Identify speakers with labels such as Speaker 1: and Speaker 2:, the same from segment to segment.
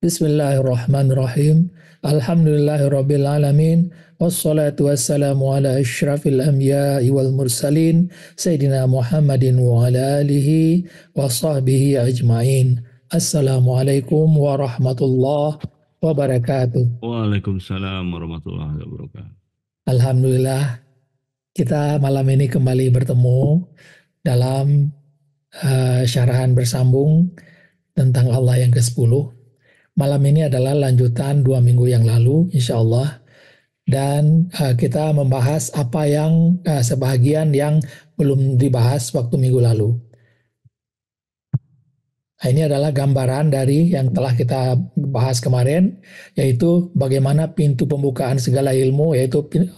Speaker 1: Bismillahirrahmanirrahim. Alhamdulillahirabbil alamin. Wassalatu wassalamu ala asyrafil anbiya'i wal mursalin Sayyidina Muhammadin wa ala alihi wa sahbihi ajmain. Assalamualaikum warahmatullahi wabarakatuh.
Speaker 2: Waalaikumsalam warahmatullahi wabarakatuh.
Speaker 1: Alhamdulillah, kita malam ini kembali bertemu dalam syarahan bersambung tentang Allah yang ke-10. Malam ini adalah lanjutan 2 minggu yang lalu, insya Allah. Dan kita membahas apa yang sebahagian yang belum dibahas waktu minggu lalu. Nah, ini adalah gambaran dari yang telah kita bahas kemarin, yaitu bagaimana pintu pembukaan segala ilmu, yaitu pintu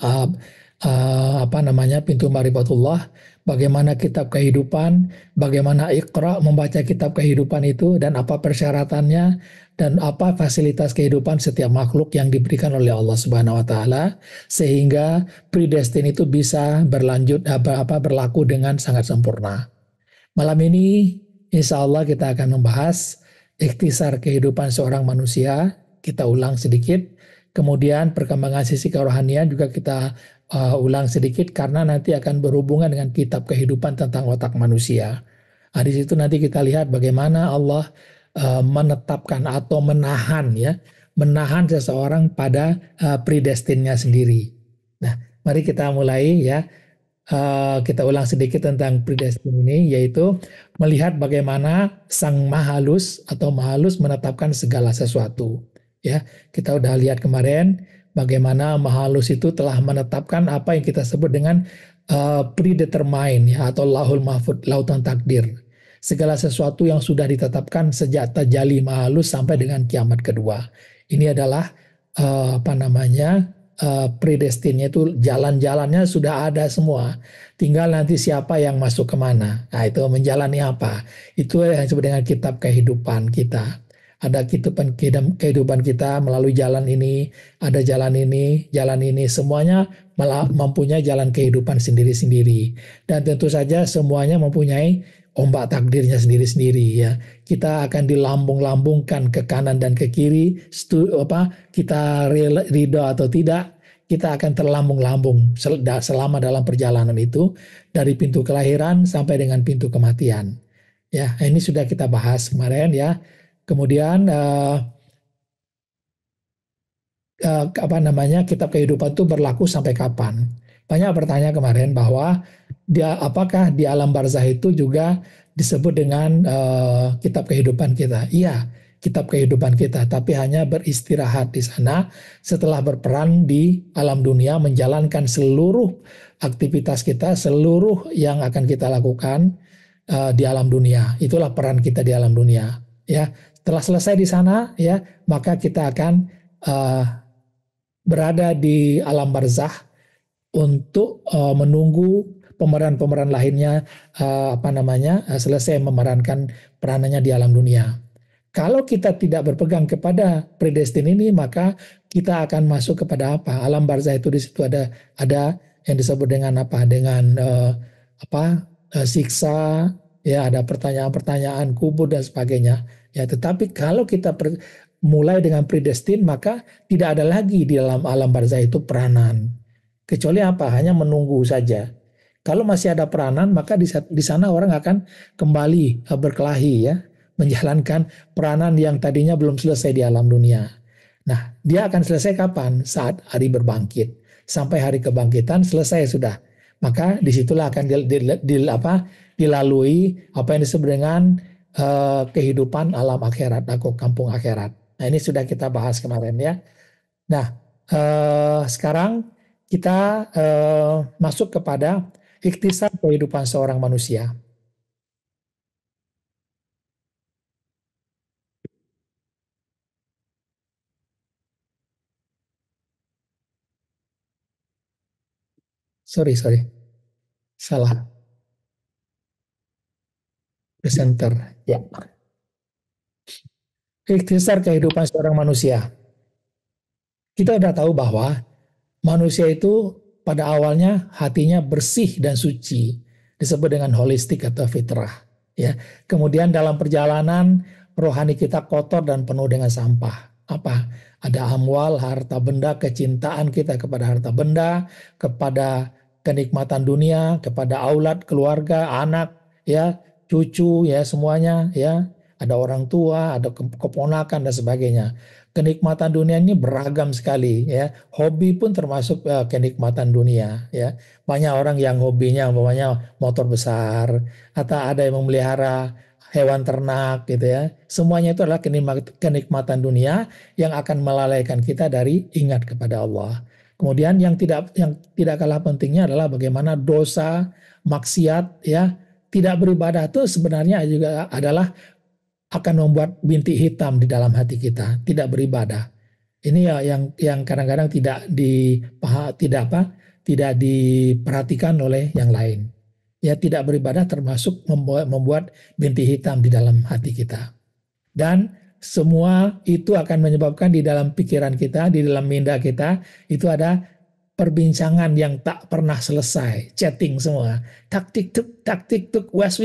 Speaker 1: Ma'rifatullah, bagaimana kitab kehidupan, bagaimana Iqra membaca kitab kehidupan itu, dan apa persyaratannya, dan apa fasilitas kehidupan setiap makhluk yang diberikan oleh Allah Subhanahu wa taala sehingga predestin itu bisa berlaku dengan sangat sempurna. Malam ini insya Allah kita akan membahas ikhtisar kehidupan seorang manusia. Kita ulang sedikit. Kemudian perkembangan sisi kerohanian juga kita ulang sedikit karena nanti akan berhubungan dengan kitab kehidupan tentang otak manusia. Nah, di situ nanti kita lihat bagaimana Allah menetapkan atau menahan seseorang pada predestinnya sendiri. Nah, mari kita mulai ya. Kita ulang sedikit tentang predestin ini, yaitu melihat bagaimana Sang Mahalus atau Mahalus menetapkan segala sesuatu. Ya, kita udah lihat kemarin bagaimana Mahalus itu telah menetapkan apa yang kita sebut dengan predetermine ya, atau Lauhul Mahfudz, lautan takdir. Segala sesuatu yang sudah ditetapkan sejak tajalli Mahalus sampai dengan kiamat kedua. Ini adalah predestinnya itu, jalan-jalannya sudah ada semua. Tinggal nanti siapa yang masuk kemana. Nah, itu menjalani apa. Itu yang disebut dengan kitab kehidupan kita. Ada kehidupan kita melalui jalan ini, ada jalan ini, semuanya mempunyai jalan kehidupan sendiri-sendiri. Dan tentu saja semuanya mempunyai ombak takdirnya sendiri-sendiri ya. Kita akan dilambung-lambungkan ke kanan dan ke kiri, kita ridho atau tidak, kita akan terlambung-lambung selama dalam perjalanan itu dari pintu kelahiran sampai dengan pintu kematian. Ya, ini sudah kita bahas kemarin ya. Kemudian kitab kehidupan itu berlaku sampai kapan? Banyak bertanya kemarin bahwa apakah di alam barzah itu juga disebut dengan kitab kehidupan kita? Iya, kitab kehidupan kita, tapi hanya beristirahat di sana setelah berperan di alam dunia, menjalankan seluruh aktivitas kita, seluruh yang akan kita lakukan di alam dunia. Itulah peran kita di alam dunia. Ya, setelah selesai di sana, ya, maka kita akan berada di alam barzah untuk menunggu pemeran-pemeran lainnya selesai memerankan peranannya di alam dunia. Kalau kita tidak berpegang kepada predestin ini, maka kita akan masuk kepada apa? Alam barzah itu di situ ada yang disebut dengan apa? Dengan siksa, ya, ada pertanyaan-pertanyaan kubur dan sebagainya. Ya, tetapi kalau kita mulai dengan predestin, maka tidak ada lagi di dalam alam barzah itu peranan. Kecuali apa? Hanya menunggu saja. Kalau masih ada peranan, maka di sana orang akan kembali berkelahi ya, menjalankan peranan yang tadinya belum selesai di alam dunia. Nah, dia akan selesai kapan? Saat hari berbangkit. Sampai hari kebangkitan selesai sudah. Maka disitulah akan dilalui apa yang disebut dengan kehidupan alam akhirat atau kampung akhirat. Nah, ini sudah kita bahas kemarin ya. Nah, sekarang kita masuk kepada ikhtisar kehidupan seorang manusia. Sorry. Salah. Presenter. Ya. Ikhtisar kehidupan seorang manusia. Kita sudah tahu bahwa manusia itu pada awalnya hatinya bersih dan suci. Disebut dengan holistik atau fitrah. Ya. Kemudian dalam perjalanan rohani kita kotor dan penuh dengan sampah. Apa? Ada amwal, harta benda, kecintaan kita kepada harta benda, kepada kenikmatan dunia, kepada aulad, keluarga, anak, ya, cucu, ya, semuanya, ya. Ada orang tua, ada keponakan dan sebagainya. Kenikmatan dunia ini beragam sekali, ya. Hobi pun termasuk kenikmatan dunia, ya. Banyak orang yang hobinya umpamanya motor besar, atau ada yang memelihara hewan ternak, gitu ya. Semuanya itu adalah kenikmatan dunia yang akan melalaikan kita dari ingat kepada Allah. Kemudian yang tidak kalah pentingnya adalah bagaimana dosa, maksiat, ya, tidak beribadah itu sebenarnya juga adalah akan membuat bintik hitam di dalam hati kita, tidak beribadah. Ini ya yang kadang-kadang tidak diperhatikan oleh yang lain. Ya, tidak beribadah termasuk membuat bintik hitam di dalam hati kita. Dan semua itu akan menyebabkan di dalam pikiran kita, di dalam minda kita, itu ada perbincangan yang tak pernah selesai, chatting semua, taktik tuk, was.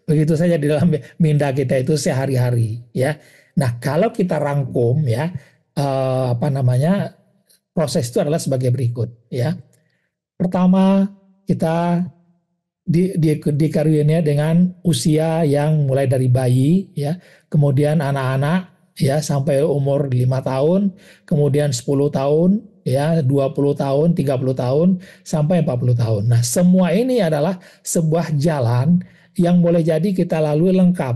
Speaker 1: Begitu saja di dalam minda kita itu sehari-hari, ya. Nah, kalau kita rangkum, ya, proses itu adalah sebagai berikut, ya. Pertama, kita dikaruniai dengan usia yang mulai dari bayi, ya, kemudian anak-anak, ya, sampai umur 5 tahun, kemudian 10 tahun, ya, 20 tahun, 30 tahun, sampai 40 tahun. Nah, semua ini adalah sebuah jalan yang boleh jadi kita lalui lengkap.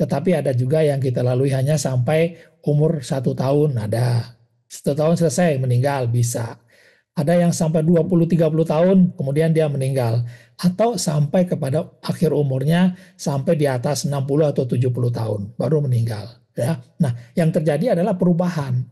Speaker 1: Tetapi ada juga yang kita lalui hanya sampai umur 1 tahun, ada. 1 tahun selesai, meninggal, bisa. Ada yang sampai 20-30 tahun, kemudian dia meninggal. Atau sampai kepada akhir umurnya, sampai di atas 60 atau 70 tahun, baru meninggal. Ya. Nah, yang terjadi adalah perubahan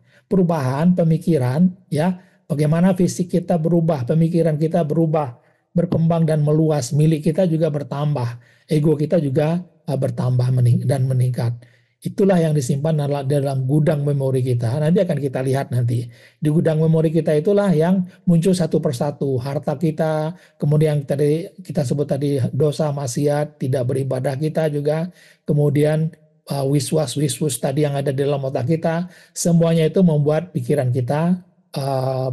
Speaker 1: pemikiran, ya, bagaimana fisik kita berubah, pemikiran kita berubah, berkembang dan meluas, milik kita juga bertambah, ego kita juga bertambah dan meningkat. Itulah yang disimpan dalam gudang memori kita. Nanti akan kita lihat nanti. Di gudang memori kita itulah yang muncul satu persatu. Harta kita, kemudian kita sebut tadi dosa, maksiat, tidak beribadah kita juga. Kemudian wiswas tadi yang ada di dalam otak kita. Semuanya itu membuat pikiran kita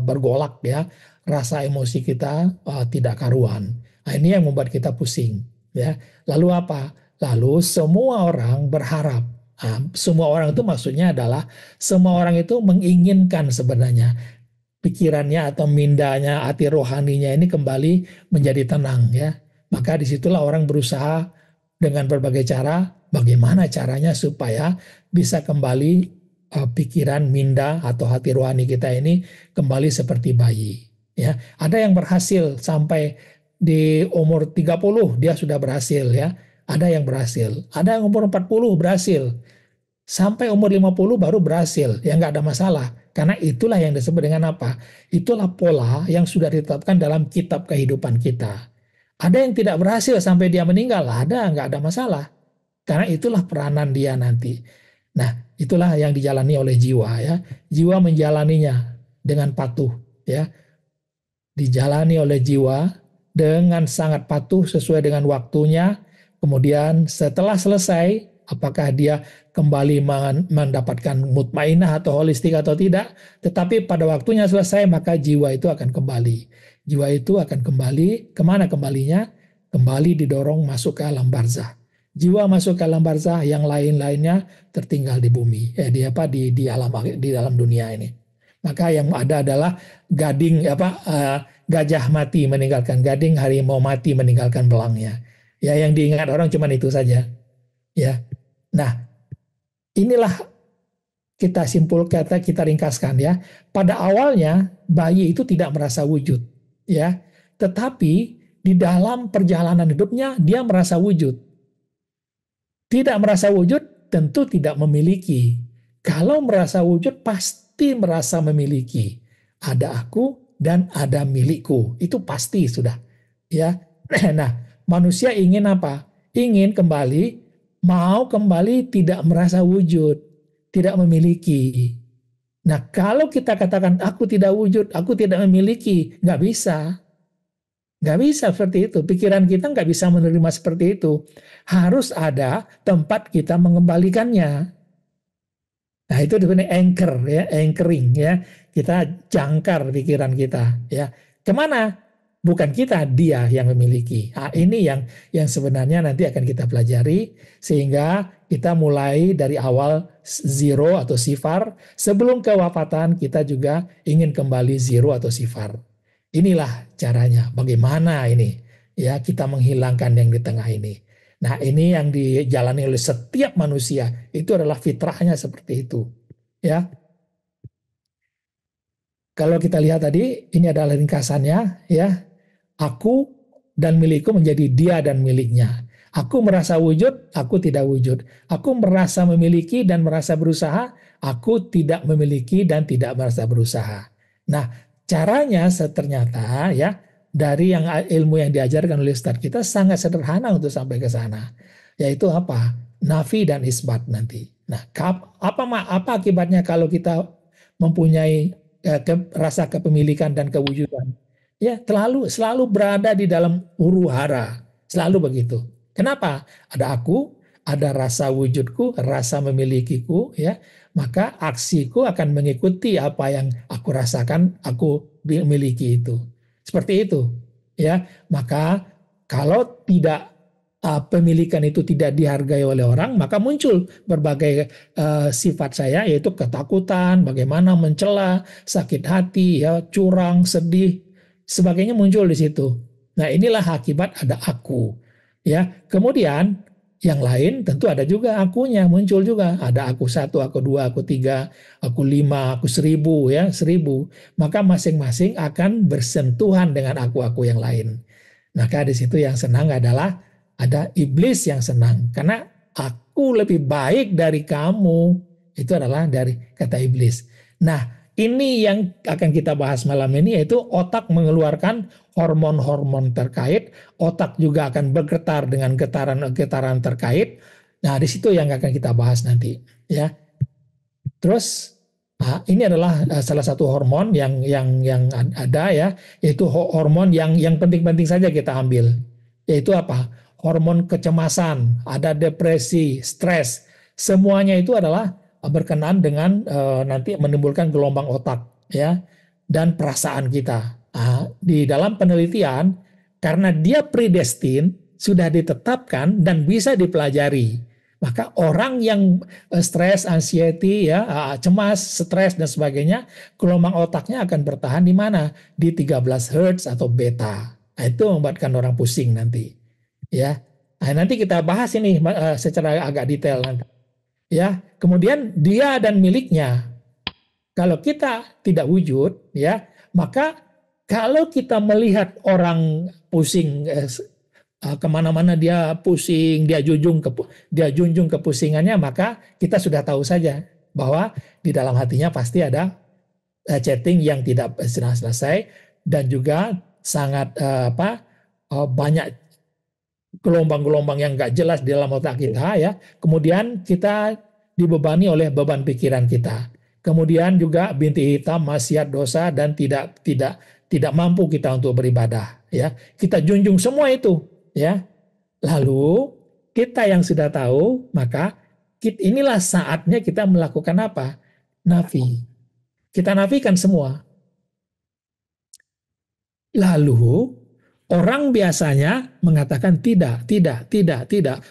Speaker 1: bergolak, ya. Rasa emosi kita tidak karuan. Nah, ini yang membuat kita pusing, ya. Lalu apa? Lalu semua orang berharap. Nah, semua orang itu maksudnya adalah semua orang itu menginginkan sebenarnya pikirannya atau mindanya, hati rohaninya ini kembali menjadi tenang, ya. Maka disitulah orang berusaha dengan berbagai cara, bagaimana caranya supaya bisa kembali pikiran, minda atau hati rohani kita ini kembali seperti bayi, ya. Ada yang berhasil sampai di umur 30 dia sudah berhasil, ya. Ada yang berhasil, ada yang umur 40 berhasil, sampai umur 50 baru berhasil, ya, nggak ada masalah. Karena itulah yang disebut dengan apa? Itulah pola yang sudah ditetapkan dalam kitab kehidupan kita. Ada yang tidak berhasil sampai dia meninggal, nggak ada masalah. Karena itulah peranan dia nanti. Nah, itulah yang dijalani oleh jiwa, ya. Jiwa menjalaninya dengan patuh, ya. Dijalani oleh jiwa dengan sangat patuh sesuai dengan waktunya. Kemudian setelah selesai, apakah dia kembali mendapatkan mutmainah atau holistik atau tidak, tetapi pada waktunya selesai maka jiwa itu akan kembali. Jiwa itu akan kembali, kemana kembalinya? Kembali didorong masuk ke alam barzah. Jiwa masuk ke alam barzah, yang lain-lainnya tertinggal di bumi, di dalam dunia ini. Maka yang ada adalah gajah mati meninggalkan gading, harimau mati meninggalkan belangnya. Ya, yang diingat orang cuma itu saja. Ya. Nah, inilah kita simpulkan, kita ringkaskan, ya. Pada awalnya bayi itu tidak merasa wujud, ya. Tetapi di dalam perjalanan hidupnya dia merasa wujud. Tidak merasa wujud tentu tidak memiliki. Kalau merasa wujud pasti merasa memiliki. Ada aku dan ada milikku. Itu pasti sudah, ya. Nah, manusia ingin apa? Ingin mau kembali tidak merasa wujud, tidak memiliki. Nah, kalau kita katakan aku tidak wujud, aku tidak memiliki, nggak bisa. Nggak bisa seperti itu. Pikiran kita nggak bisa menerima seperti itu. Harus ada tempat kita mengembalikannya. Nah, itu sebenarnya anchor ya, anchoring ya. Kita jangkar pikiran kita ya. Kemana? Bukan kita, dia yang memiliki. Nah, ini yang sebenarnya nanti akan kita pelajari sehingga kita mulai dari awal zero atau sifar. Sebelum kewafatan kita juga ingin kembali zero atau sifar. Inilah caranya. Bagaimana ini ya kita menghilangkan yang di tengah ini. Nah, ini yang dijalani oleh setiap manusia. Itu adalah fitrahnya seperti itu. Ya. Kalau kita lihat tadi, ini adalah ringkasannya ya. Aku dan milikku menjadi dia dan miliknya. Aku merasa wujud, aku tidak wujud. Aku merasa memiliki dan merasa berusaha, aku tidak memiliki dan tidak merasa berusaha. Nah, caranya ternyata ya dari yang ilmu yang diajarkan oleh Ustadz kita sangat sederhana untuk sampai ke sana. Yaitu apa? Nafi dan isbat nanti. Nah, apa akibatnya kalau kita mempunyai rasa kepemilikan dan kewujudan? Ya, selalu berada di dalam huru hara, selalu begitu. Kenapa? Ada aku, ada rasa wujudku, rasa memilikiku, ya. Maka aksiku akan mengikuti apa yang aku rasakan, aku miliki itu. Seperti itu, ya. Maka kalau tidak pemilikan itu tidak dihargai oleh orang, maka muncul berbagai sifat saya, yaitu ketakutan, bagaimana mencela, sakit hati, ya, curang, sedih, sebagainya muncul di situ. Nah, inilah akibat ada aku. Ya, kemudian yang lain tentu ada juga akunya muncul juga. Ada aku satu, aku dua, aku tiga, aku lima, aku seribu, ya 1000. Maka masing-masing akan bersentuhan dengan aku-aku yang lain. Maka di situ yang senang adalah ada iblis yang senang karena aku lebih baik dari kamu. Itu adalah dari kata iblis. Nah, ini yang akan kita bahas malam ini, yaitu otak mengeluarkan hormon-hormon terkait, otak juga akan bergetar dengan getaran-getaran terkait. Nah, di situ yang akan kita bahas nanti, ya. Terus ini adalah salah satu hormon yang ada, ya, yaitu hormon yang penting-penting saja kita ambil. Yaitu apa? Hormon kecemasan, ada depresi, stres. Semuanya itu adalah berkenaan dengan nanti menimbulkan gelombang otak, ya, dan perasaan kita. Di dalam penelitian, karena dia predestin, sudah ditetapkan dan bisa dipelajari. Maka orang yang stres, anxiety, ya, cemas, stres dan sebagainya, gelombang otaknya akan bertahan di mana? Di 13 Hz atau beta. Nah, itu membuatkan orang pusing nanti. Ya. Nah, nanti kita bahas ini secara agak detail nanti. Ya, kemudian dia dan miliknya. Kalau kita tidak wujud, ya, maka kalau kita melihat orang pusing kemana-mana dia pusing, dia junjung kepusingannya, maka kita sudah tahu saja bahwa di dalam hatinya pasti ada chatting yang tidak selesai dan juga sangat banyak gelombang-gelombang yang nggak jelas di dalam otak kita, ya. Kemudian kita dibebani oleh beban pikiran kita. Kemudian juga bintik hitam, maksiat, dosa, dan tidak mampu kita untuk beribadah, ya. Kita junjung semua itu, ya. Lalu kita yang sudah tahu, maka inilah saatnya kita melakukan apa? Nafi. Kita nafikan semua. Lalu orang biasanya mengatakan tidak,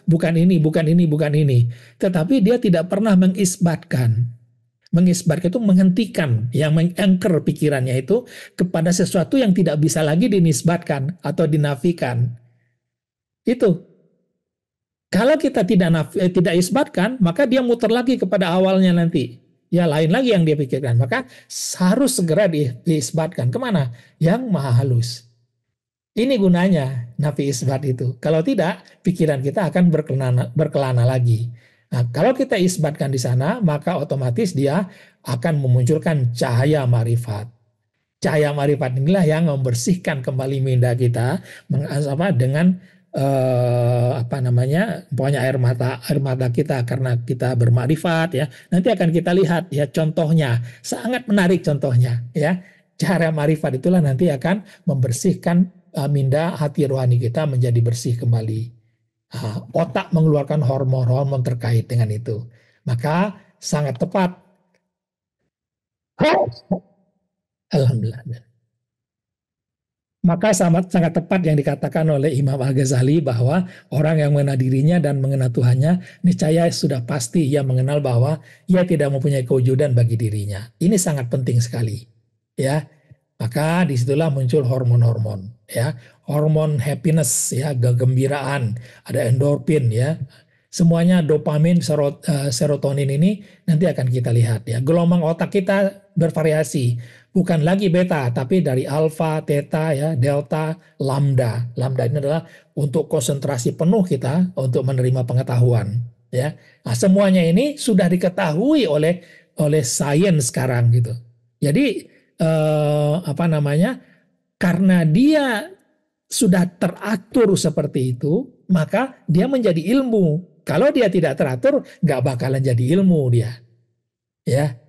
Speaker 1: bukan ini, bukan ini, bukan ini. Tetapi dia tidak pernah mengisbatkan. Mengisbatkan itu menghentikan, yang mengangker pikirannya itu kepada sesuatu yang tidak bisa lagi dinisbatkan atau dinafikan. Itu. Kalau kita tidak isbatkan, maka dia muter lagi kepada awalnya nanti. Ya lain lagi yang dia pikirkan. Maka harus segera diisbatkan. Kemana? Yang maha halus. Ini gunanya nafi isbat itu. Kalau tidak, pikiran kita akan berkelana lagi. Nah, kalau kita isbatkan di sana, maka otomatis dia akan memunculkan cahaya marifat. Cahaya marifat inilah yang membersihkan kembali minda kita dengan pokoknya air mata kita karena kita bermakrifat, ya. Nanti akan kita lihat, ya, contohnya sangat menarik contohnya, ya. Cara marifat itulah nanti akan membersihkan minda hati rohani kita menjadi bersih kembali. Otak mengeluarkan hormon-hormon terkait dengan itu. Maka sangat tepat. Alhamdulillah. Maka sangat tepat yang dikatakan oleh Imam Al-Ghazali bahwa orang yang mengenal dirinya dan mengenal Tuhannya, niscaya sudah pasti ia mengenal bahwa ia tidak mempunyai kewujudan bagi dirinya. Ini sangat penting sekali, ya. Maka disitulah muncul hormon-hormon, ya, hormon happiness, ya, kegembiraan, ada endorfin, ya. Semuanya dopamin, serotonin ini nanti akan kita lihat, ya. Gelombang otak kita bervariasi. Bukan lagi beta, tapi dari alfa, theta, ya, delta, lambda. Lambda ini adalah untuk konsentrasi penuh kita untuk menerima pengetahuan. Ya, nah, semuanya ini sudah diketahui oleh sains sekarang gitu. Jadi karena dia sudah teratur seperti itu, maka dia menjadi ilmu. Kalau dia tidak teratur, nggak bakalan jadi ilmu dia. Ya,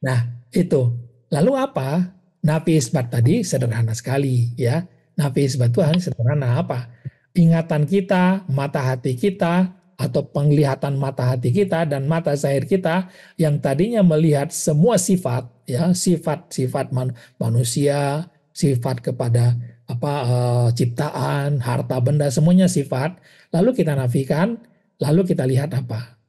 Speaker 1: nah itu. Lalu apa? Nafi isbat tadi sederhana sekali, ya. Nafi isbat itu hanya sederhana apa? Ingatan kita, mata hati kita, atau penglihatan mata hati kita dan mata zahir kita yang tadinya melihat semua sifat, ya, sifat manusia, sifat kepada ciptaan, harta benda, semuanya sifat. Lalu kita nafikan, lalu kita lihat apa?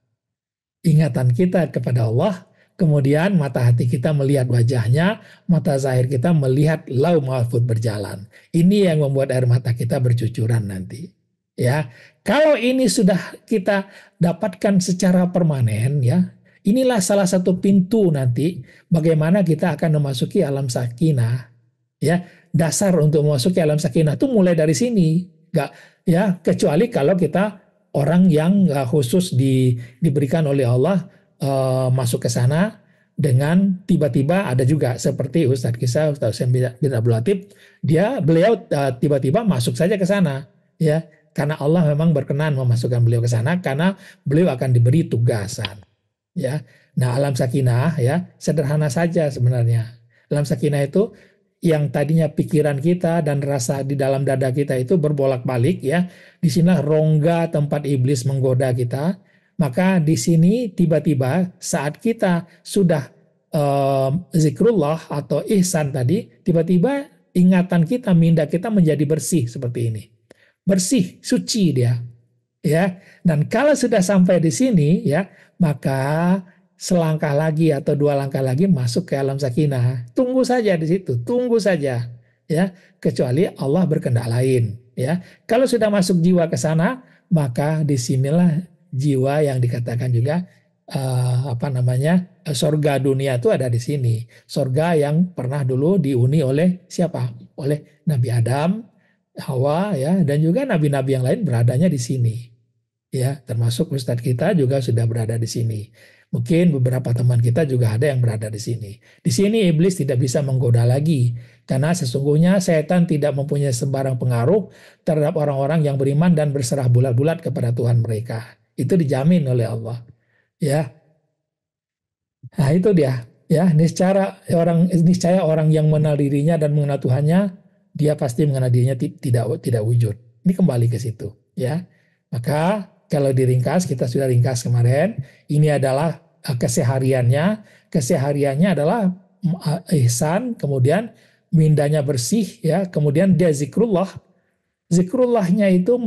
Speaker 1: Ingatan kita kepada Allah. Kemudian mata hati kita melihat wajahnya, mata zahir kita melihat lau mahfud berjalan. Ini yang membuat air mata kita bercucuran nanti. Ya, kalau ini sudah kita dapatkan secara permanen, ya, inilah salah satu pintu nanti bagaimana kita akan memasuki alam sakinah. Ya, dasar untuk memasuki alam sakinah itu mulai dari sini. Enggak, ya, kecuali kalau kita orang yang khusus diberikan oleh Allah masuk ke sana dengan tiba-tiba ada juga seperti Ustadz Kisah, Ustadz Hussein bin Abdul Latif, beliau tiba-tiba masuk saja ke sana, ya, karena Allah memang berkenan memasukkan beliau ke sana karena beliau akan diberi tugasan, ya. Nah, alam sakinah, ya, sederhana saja sebenarnya. Alam sakinah itu yang tadinya pikiran kita dan rasa di dalam dada kita itu berbolak-balik, ya. Di sini rongga tempat iblis menggoda kita. Maka di sini tiba-tiba saat kita sudah zikrullah atau ihsan tadi, tiba-tiba ingatan kita, minda kita menjadi bersih seperti ini. Bersih, suci dia. Ya. Dan kalau sudah sampai di sini, ya, maka selangkah lagi atau 2 langkah lagi masuk ke alam sakinah. Tunggu saja di situ, tunggu saja. Ya, kecuali Allah berkehendak lain. Ya. Kalau sudah masuk jiwa ke sana, maka disinilah jiwa yang dikatakan juga sorga dunia itu ada di sini. Sorga yang pernah dulu dihuni oleh siapa? Oleh Nabi Adam, Hawa, ya, dan juga nabi-nabi yang lain beradanya di sini. Ya, termasuk Ustadz kita juga sudah berada di sini. Mungkin beberapa teman kita juga ada yang berada di sini. Di sini iblis tidak bisa menggoda lagi. Karena sesungguhnya setan tidak mempunyai sembarang pengaruh terhadap orang-orang yang beriman dan berserah bulat-bulat kepada Tuhan mereka. Itu dijamin oleh Allah. Ya. Nah, itu dia. Ya, niscaya orang yang mengenal dirinya dan mengenal Tuhannya, dia pasti mengenal dirinya tidak wujud. Ini kembali ke situ, ya. Maka kalau diringkas, kita sudah ringkas kemarin, ini adalah kesehariannya. Kesehariannya adalah ihsan, kemudian mindanya bersih, ya, kemudian dia zikrullah. Zikrullahnya itu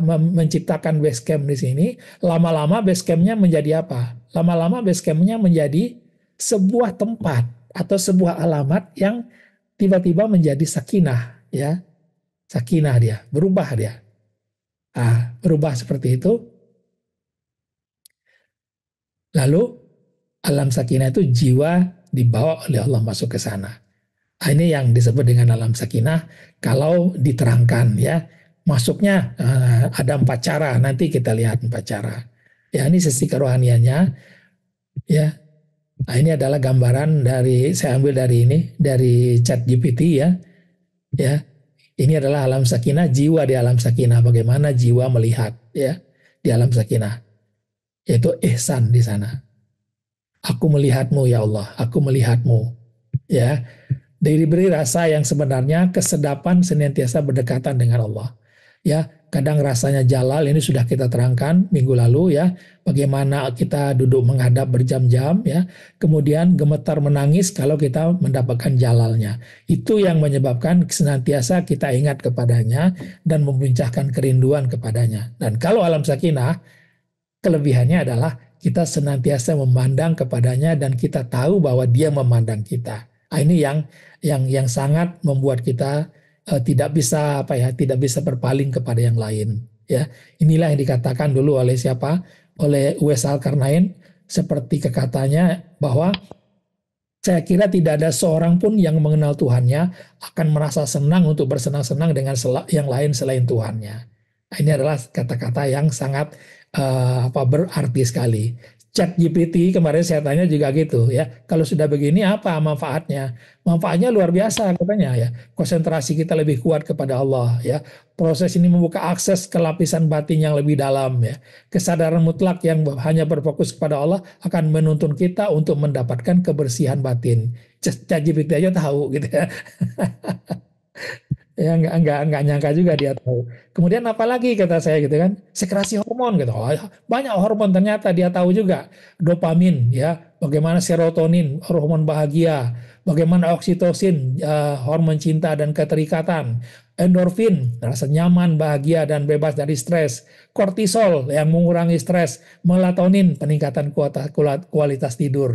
Speaker 1: menciptakan base camp di sini. Lama-lama base campnya menjadi apa? Lama-lama base campnya menjadi sebuah tempat atau sebuah alamat yang tiba-tiba menjadi sakinah, ya, sakinah dia, berubah dia. Berubah seperti itu. Lalu alam sakinah itu jiwa dibawa oleh Allah masuk ke sana. Ini yang disebut dengan alam sakinah kalau diterangkan, ya. Masuknya ada 4 cara, nanti kita lihat 4 cara. Ya, ini sisi kerohaniannya, ya. Nah, ini adalah gambaran saya ambil dari ChatGPT, ya. Ya. Ini adalah alam sakinah, jiwa di alam sakinah, bagaimana jiwa melihat, ya, di alam sakinah. Yaitu ihsan di sana. Aku melihatmu ya Allah, aku melihatmu, ya. diberi rasa yang sebenarnya kesedapan senantiasa berdekatan dengan Allah. Ya, kadang rasanya jalal, ini sudah kita terangkan minggu lalu ya, bagaimana kita duduk menghadap berjam-jam ya, kemudian gemetar menangis kalau kita mendapatkan jalalnya. Itu yang menyebabkan senantiasa kita ingat kepadanya dan memuncahkan kerinduan kepadanya. Dan kalau alam sakinah, kelebihannya adalah kita senantiasa memandang kepadanya dan kita tahu bahwa dia memandang kita. Nah, ini yang sangat membuat kita tidak bisa tidak bisa berpaling kepada yang lain. Ya, inilah yang dikatakan dulu oleh siapa? Oleh Uwais Al-Qarnain, seperti kekatanya bahwa saya kira tidak ada seorang pun yang mengenal Tuhannya akan merasa senang untuk bersenang-senang dengan yang lain selain Tuhannya. Nah, ini adalah kata-kata yang sangat berarti sekali. Chat GPT kemarin saya tanya juga gitu ya. Kalau sudah begini apa manfaatnya? Manfaatnya luar biasa katanya ya. Konsentrasi kita lebih kuat kepada Allah ya. Proses ini membuka akses ke lapisan batin yang lebih dalam ya. Kesadaran mutlak yang hanya berfokus kepada Allah akan menuntun kita untuk mendapatkan kebersihan batin. Chat GPT aja tahu gitu ya. Ya nggak nyangka juga dia tahu. Kemudian apalagi kata saya gitu kan, sekresi hormon gitu. Oh, banyak hormon ternyata dia tahu juga. Dopamin ya, bagaimana serotonin, hormon bahagia, bagaimana oksitosin, hormon cinta dan keterikatan, endorfin, rasa nyaman, bahagia dan bebas dari stres, kortisol yang mengurangi stres, melatonin, peningkatan kualitas tidur.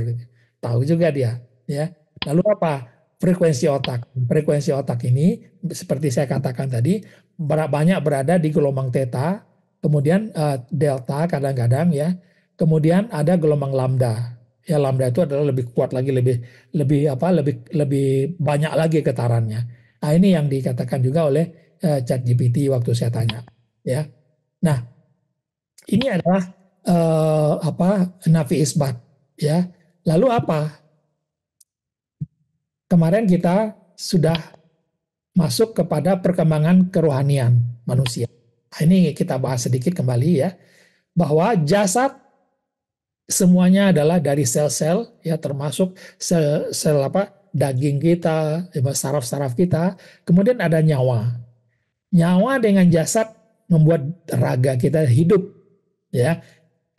Speaker 1: Tahu juga dia, ya. Lalu apa? Frekuensi otak. Frekuensi otak ini seperti saya katakan tadi banyak berada di gelombang theta, kemudian delta kadang-kadang ya, kemudian ada gelombang lambda. Ya lambda itu adalah lebih kuat lagi, lebih banyak lagi getarannya. Nah ini yang dikatakan juga oleh ChatGPT waktu saya tanya. Ya, nah ini adalah nafi isbat. Ya, lalu apa? Kemarin kita sudah masuk kepada perkembangan kerohanian manusia. Nah, ini kita bahas sedikit kembali ya, bahwa jasad semuanya adalah dari sel-sel ya, termasuk sel daging kita, saraf-saraf kita, kemudian ada nyawa. Nyawa dengan jasad membuat raga kita hidup ya.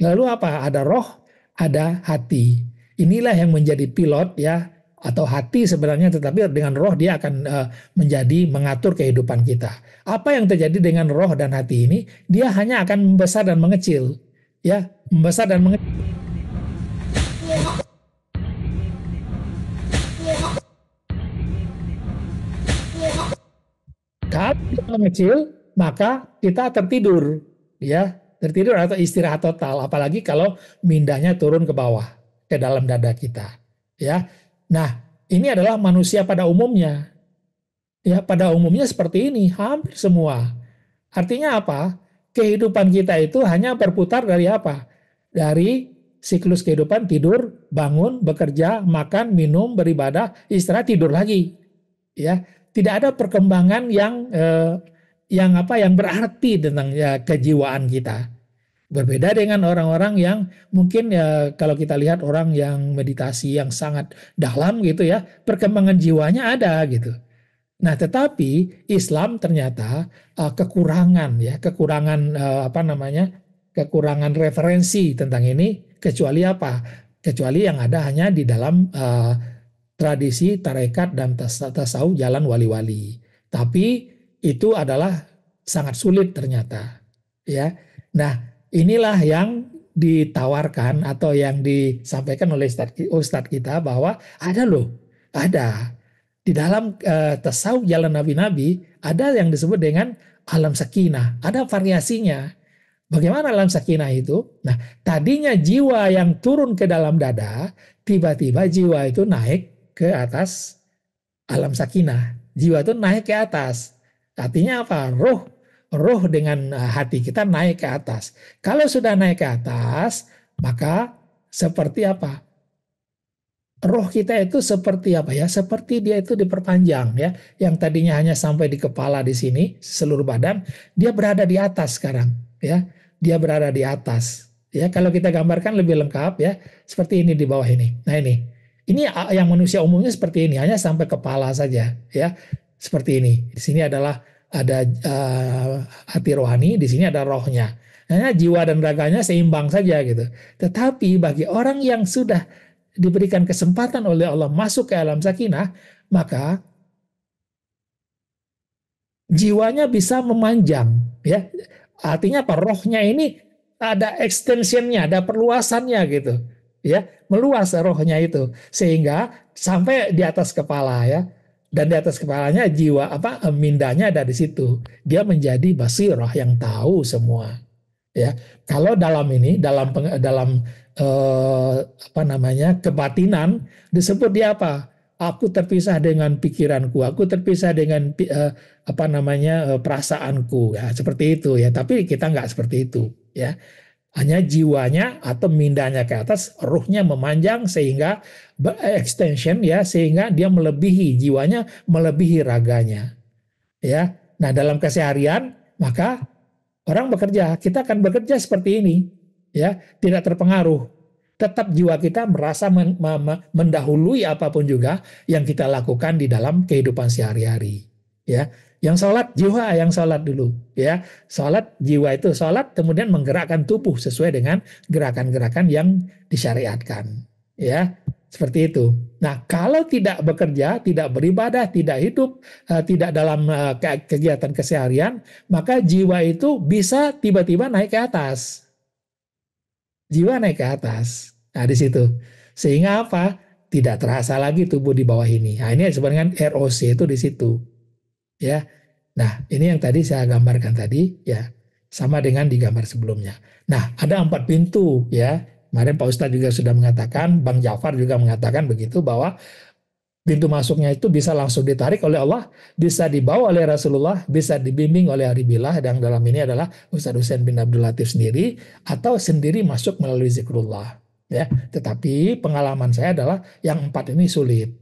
Speaker 1: Lalu apa? Ada roh, ada hati. Inilah yang menjadi pilot ya, atau hati sebenarnya, tetapi dengan roh dia akan menjadi mengatur kehidupan kita. Apa yang terjadi dengan roh dan hati ini? Dia hanya akan membesar dan mengecil, ya, membesar dan mengecil. Kalau dia mengecil, maka kita tertidur, ya, tertidur atau istirahat total. Apalagi kalau mindahnya turun ke bawah, ke dalam dada kita, ya. Nah, ini adalah manusia pada umumnya. Ya, pada umumnya seperti ini, hampir semua. Artinya apa? Kehidupan kita itu hanya berputar dari apa? Dari siklus kehidupan, tidur, bangun, bekerja, makan, minum, beribadah, istirahat, tidur lagi. Ya, tidak ada perkembangan yang berarti tentang kejiwaan kita. Berbeda dengan orang-orang yang mungkin ya, kalau kita lihat orang yang meditasi yang sangat dalam gitu ya, perkembangan jiwanya ada gitu. Nah, tetapi Islam ternyata kekurangan referensi tentang ini, kecuali apa? Kecuali yang ada hanya di dalam tradisi tarekat dan tasawuf jalan wali-wali. Tapi itu adalah sangat sulit ternyata, ya. Nah, inilah yang ditawarkan atau yang disampaikan oleh Ustadz kita bahwa ada di dalam tasawuf jalan nabi-nabi ada yang disebut dengan alam sakinah, ada variasinya. Bagaimana alam sakinah itu? Nah, tadinya jiwa yang turun ke dalam dada, tiba-tiba jiwa itu naik ke atas alam sakinah. Jiwa itu naik ke atas. Artinya apa? Roh dengan hati kita naik ke atas. Kalau sudah naik ke atas, maka seperti apa? Roh kita itu seperti apa ya? Seperti dia itu diperpanjang ya. Yang tadinya hanya sampai di kepala di sini, seluruh badan, dia berada di atas sekarang ya. Dia berada di atas. Ya, kalau kita gambarkan lebih lengkap ya, seperti ini di bawah ini. Nah, ini. Ini yang manusia umumnya seperti ini, hanya sampai kepala saja, ya. Seperti ini. Di sini adalah ada hati rohani, di sini ada rohnya. Hanya jiwa dan raganya seimbang saja gitu. Tetapi bagi orang yang sudah diberikan kesempatan oleh Allah masuk ke alam sakinah, maka jiwanya bisa memanjang, ya. Artinya apa? Rohnya ini ada extensionnya, ada perluasannya gitu, ya, meluas rohnya itu sehingga sampai di atas kepala, ya. Dan di atas kepalanya jiwa apa mindanya ada di situ. Dia menjadi basirah yang tahu semua, ya. Kalau dalam ini dalam apa namanya kebatinan disebut dia apa? Aku terpisah dengan pikiranku, aku terpisah dengan apa namanya perasaanku, ya seperti itu, ya. Tapi kita nggak seperti itu, ya. Hanya jiwanya atau mindanya ke atas, ruhnya memanjang sehingga extension, ya, sehingga dia melebihi jiwanya, melebihi raganya, ya. Nah, dalam keseharian maka orang bekerja, kita akan bekerja seperti ini, ya, tidak terpengaruh. Tetap jiwa kita merasa mendahului apapun juga yang kita lakukan di dalam kehidupan sehari-hari, ya. Yang sholat jiwa yang sholat dulu, ya. Sholat jiwa itu sholat kemudian menggerakkan tubuh sesuai dengan gerakan-gerakan yang disyariatkan, ya. Seperti itu. Nah, kalau tidak bekerja, tidak beribadah, tidak hidup, tidak dalam kegiatan keseharian, maka jiwa itu bisa tiba-tiba naik ke atas. Jiwa naik ke atas. Nah, di situ. Sehingga apa? Tidak terasa lagi tubuh di bawah ini. Nah, ini sebenarnya ROC itu di situ. Ya. Nah, ini yang tadi saya gambarkan tadi, ya. Sama dengan di gambar sebelumnya. Nah, ada 4 pintu, ya. Kemarin Pak Ustadz juga sudah mengatakan, Bang Jafar juga mengatakan begitu, bahwa pintu masuknya itu bisa langsung ditarik oleh Allah, bisa dibawa oleh Rasulullah, bisa dibimbing oleh Aribillah, dan dalam ini adalah Ustadz Husain bin Abdul Latif sendiri, atau sendiri masuk melalui zikrullah. Ya, tetapi pengalaman saya adalah yang 4 ini sulit,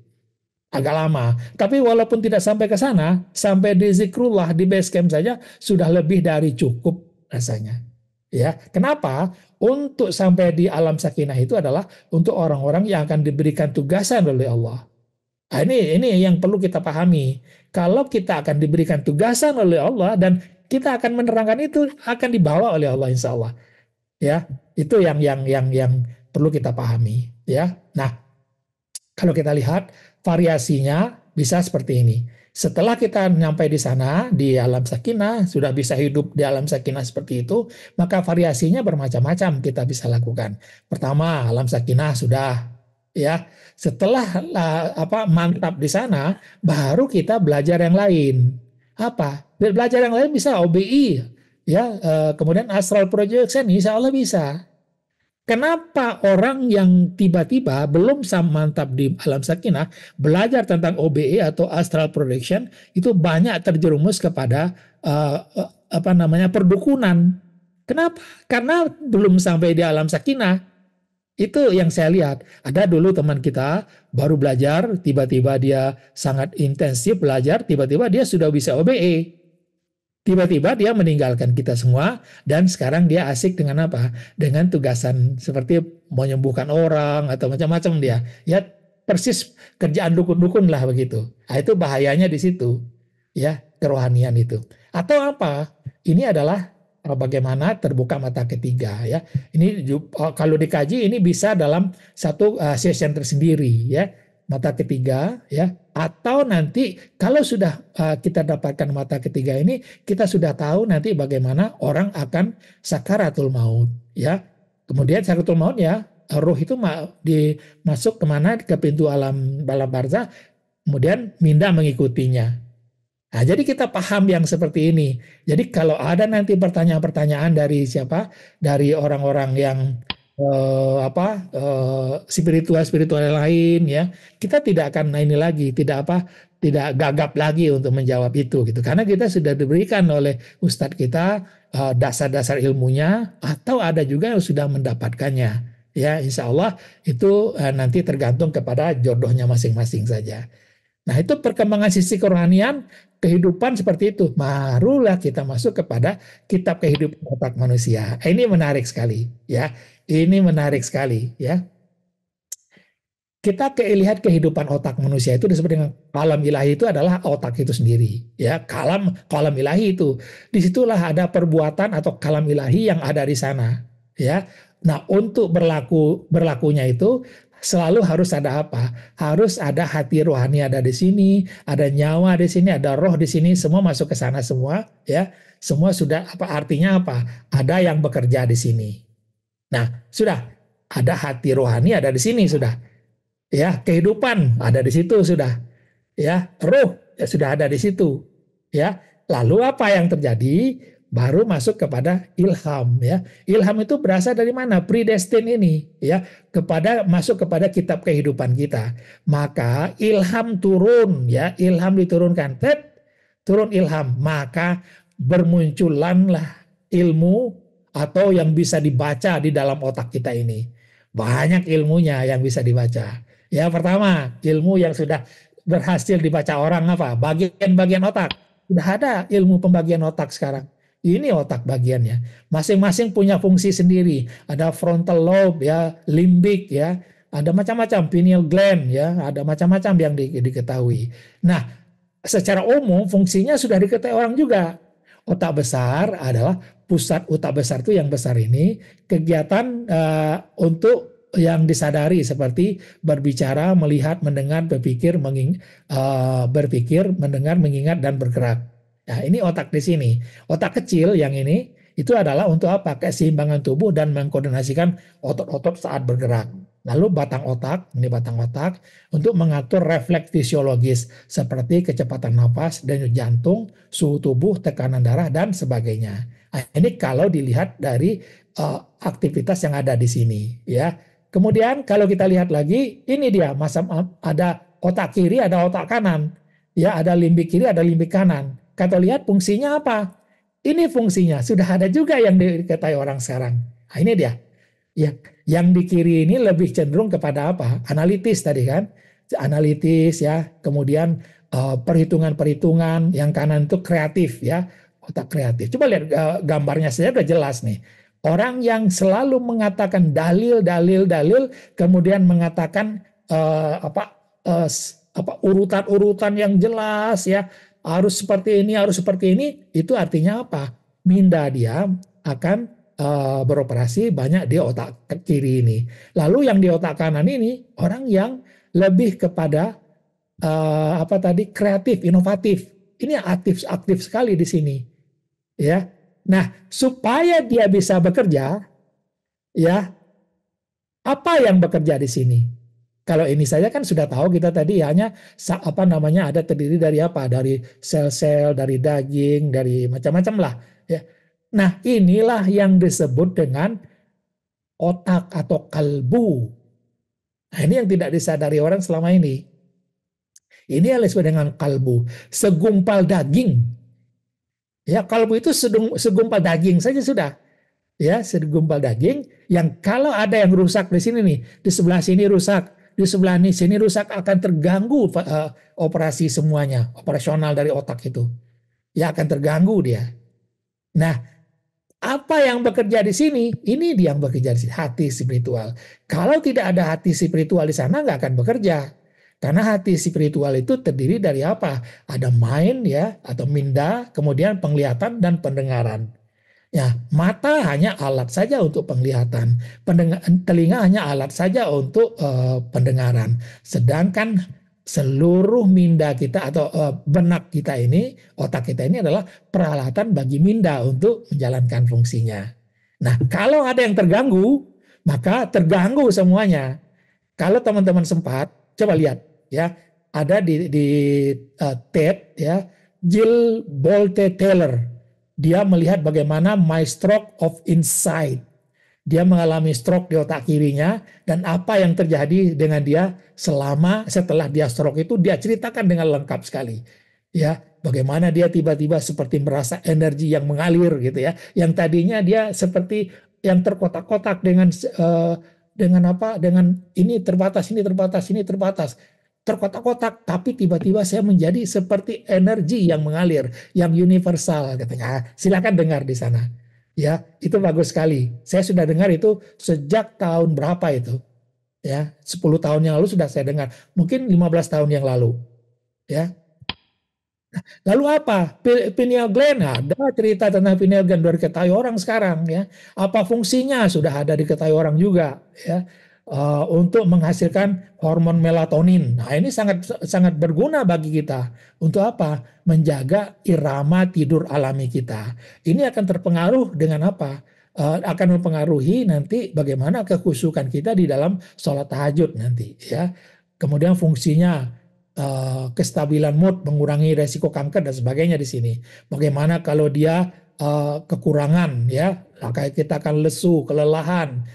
Speaker 1: agak lama. Tapi walaupun tidak sampai ke sana, sampai di zikrullah di base camp saja sudah lebih dari cukup rasanya. Ya, kenapa? Untuk sampai di alam sakinah itu adalah untuk orang-orang yang akan diberikan tugasan oleh Allah. Nah, ini yang perlu kita pahami. Kalau kita akan diberikan tugasan oleh Allah dan kita akan menerangkan itu akan dibawa oleh Allah insya Allah. Ya, itu yang perlu kita pahami. Ya, nah kalau kita lihat variasinya bisa seperti ini. Setelah kita nyampe di sana, di alam sakinah, sudah bisa hidup di alam sakinah seperti itu, maka variasinya bermacam-macam kita bisa lakukan. Pertama, alam sakinah sudah, ya. Setelah mantap di sana, baru kita belajar yang lain. Apa? Belajar yang lain bisa OBI, ya. Kemudian astral projection, insya Allah bisa. Kenapa orang yang tiba-tiba belum mantap di alam sakinah belajar tentang OBE atau astral projection itu banyak terjerumus kepada apa namanya perdukunan? Kenapa? Karena belum sampai di alam sakinah. Itu yang saya lihat. Ada dulu teman kita baru belajar, tiba-tiba dia sangat intensif belajar, tiba-tiba dia sudah bisa OBE. Tiba-tiba dia meninggalkan kita semua dan sekarang dia asik dengan apa? Dengan tugasan seperti menyembuhkan orang atau macam-macam dia. Ya persis kerjaan dukun-dukun lah begitu. Nah, itu bahayanya di situ. Ya, kerohanian itu. Atau apa? Ini adalah bagaimana terbuka mata ketiga ya. Ini kalau dikaji ini bisa dalam satu session tersendiri ya. Mata ketiga ya, atau nanti kalau sudah kita dapatkan mata ketiga ini kita sudah tahu nanti bagaimana orang akan sakaratul maut ya. Kemudian sakaratul maut ya, ruh itu masuk kemana, ke pintu alam barzah, kemudian minda mengikutinya. Nah, jadi kita paham yang seperti ini. Jadi kalau ada nanti pertanyaan-pertanyaan dari siapa, dari orang-orang yang spiritual lain ya, kita tidak akan ini lagi, tidak gagap lagi untuk menjawab itu gitu, karena kita sudah diberikan oleh ustadz kita dasar-dasar ilmunya, atau ada juga yang sudah mendapatkannya ya. Insya Allah itu nanti tergantung kepada jodohnya masing-masing saja. Nah, itu perkembangan sisi kerohanian kehidupan seperti itu. Barulah kita masuk kepada kitab kehidupan otak manusia. Ini menarik sekali ya. Ini menarik sekali ya. kita lihat kehidupan otak manusia itu disebut dengan kalam ilahi, itu adalah otak itu sendiri, ya. Kalam ilahi itu, disitulah ada perbuatan atau kalam ilahi yang ada di sana, ya. Nah, untuk berlakunya itu selalu harus ada apa? Harus ada hati rohani ada di sini, ada nyawa di sini, ada roh di sini, semua masuk ke sana semua, ya. Semua sudah, apa artinya apa? Ada yang bekerja di sini. Nah, sudah ada hati rohani ada di sini sudah. Ya, kehidupan ada di situ sudah. Ya, roh ya sudah ada di situ. Ya, lalu apa yang terjadi? Baru masuk kepada ilham, ya. Ilham itu berasal dari mana? Predestin ini, ya, masuk kepada kitab kehidupan kita. Maka ilham turun, ya, ilham diturunkan. Turun ilham, maka bermunculanlah ilmu atau yang bisa dibaca di dalam otak kita ini. Banyak ilmunya yang bisa dibaca. Ya, pertama, ilmu yang sudah berhasil dibaca orang apa? Bagian-bagian otak. Sudah ada ilmu pembagian otak sekarang. Ini otak bagiannya. Masing-masing punya fungsi sendiri. Ada frontal lobe, ya, limbik, ya. Ada macam-macam, pineal gland, ya. Ada macam-macam yang diketahui. Nah, secara umum fungsinya sudah diketahui orang juga. Otak besar adalah pusat otak besar itu yang besar ini, kegiatan untuk yang disadari seperti berbicara, melihat, mendengar, berpikir, mendengar, mengingat, dan bergerak. Nah, ini otak di sini. Otak kecil yang ini itu adalah untuk apa? Keseimbangan tubuh dan mengkoordinasikan otot-otot saat bergerak. Lalu batang otak, ini batang otak untuk mengatur refleks fisiologis seperti kecepatan nafas, denyut jantung, suhu tubuh, tekanan darah, dan sebagainya. Nah, ini kalau dilihat dari aktivitas yang ada di sini, ya. Kemudian kalau kita lihat lagi, ini dia, ada otak kiri, ada otak kanan. Ya, ada limbik kiri, ada limbik kanan. Kita lihat fungsinya apa? Ini fungsinya, sudah ada juga yang diketahui orang sekarang. Nah, ini dia. Ya, yang di kiri ini lebih cenderung kepada apa? Analitis tadi kan. Analitis, ya. Kemudian perhitungan-perhitungan, yang kanan itu kreatif, ya. Otak kreatif. Coba lihat gambarnya saja udah jelas nih. Orang yang selalu mengatakan dalil, kemudian mengatakan urutan-urutan yang jelas, ya, harus seperti ini, itu artinya apa? Minda dia akan beroperasi banyak di otak kiri ini. Lalu yang di otak kanan ini orang yang lebih kepada kreatif, inovatif. Ini aktif sekali di sini, ya. Nah, supaya dia bisa bekerja, ya, apa yang bekerja di sini? Kalau ini saja kan sudah tahu kita tadi hanya ada terdiri dari apa? Dari sel-sel, dari daging, dari macam-macam lah, ya. Nah, inilah yang disebut dengan otak atau kalbu. Nah, ini yang tidak disadari orang selama ini. Ini yang disebut dengan kalbu, segumpal daging. Ya, kalbu itu segumpal daging saja sudah. Ya, segumpal daging yang kalau ada yang rusak di sini nih, di sebelah sini rusak, di sebelah sini rusak, akan terganggu operasi semuanya, operasional dari otak itu. Ya, akan terganggu dia. Nah, apa yang bekerja di sini? Ini dia yang bekerja di sini, hati spiritual. Kalau tidak ada hati spiritual di sana, nggak akan bekerja. Karena hati spiritual itu terdiri dari apa? Ada mind, ya, atau minda, kemudian penglihatan dan pendengaran. Ya, mata hanya alat saja untuk penglihatan, telinga hanya alat saja untuk pendengaran. Sedangkan seluruh minda kita atau benak kita ini, otak kita ini adalah peralatan bagi minda untuk menjalankan fungsinya. Nah, kalau ada yang terganggu, maka terganggu semuanya. Kalau teman-teman sempat, coba lihat, ya, ada di TED, ya, Jill Bolte Taylor. Dia melihat bagaimana my stroke of insight. Dia mengalami stroke di otak kirinya, dan apa yang terjadi dengan dia setelah dia stroke itu dia ceritakan dengan lengkap sekali. Ya, bagaimana dia tiba-tiba seperti merasa energi yang mengalir gitu, ya. Yang tadinya dia seperti yang terkotak-kotak dengan ini terbatas, terkotak-kotak, tapi tiba-tiba saya menjadi seperti energi yang mengalir, yang universal katanya. Silakan dengar di sana. Ya, itu bagus sekali. Saya sudah dengar itu sejak tahun berapa itu. Ya, 10 tahun yang lalu sudah saya dengar, mungkin 15 tahun yang lalu, ya. Lalu apa? Pineal gland, ada cerita tentang pineal gland baru diketahui orang sekarang, ya. Apa fungsinya? Sudah ada diketahui orang juga, ya. Untuk menghasilkan hormon melatonin. Nah, ini sangat sangat berguna bagi kita. Untuk apa? Menjaga irama tidur alami kita. Ini akan terpengaruh dengan apa? Akan mempengaruhi nanti bagaimana kekhusyukan kita di dalam sholat tahajud nanti, ya. Kemudian fungsinya kestabilan mood, mengurangi resiko kanker dan sebagainya di sini. Bagaimana kalau dia kekurangan, ya, kayak kita akan lesu, kelelahan,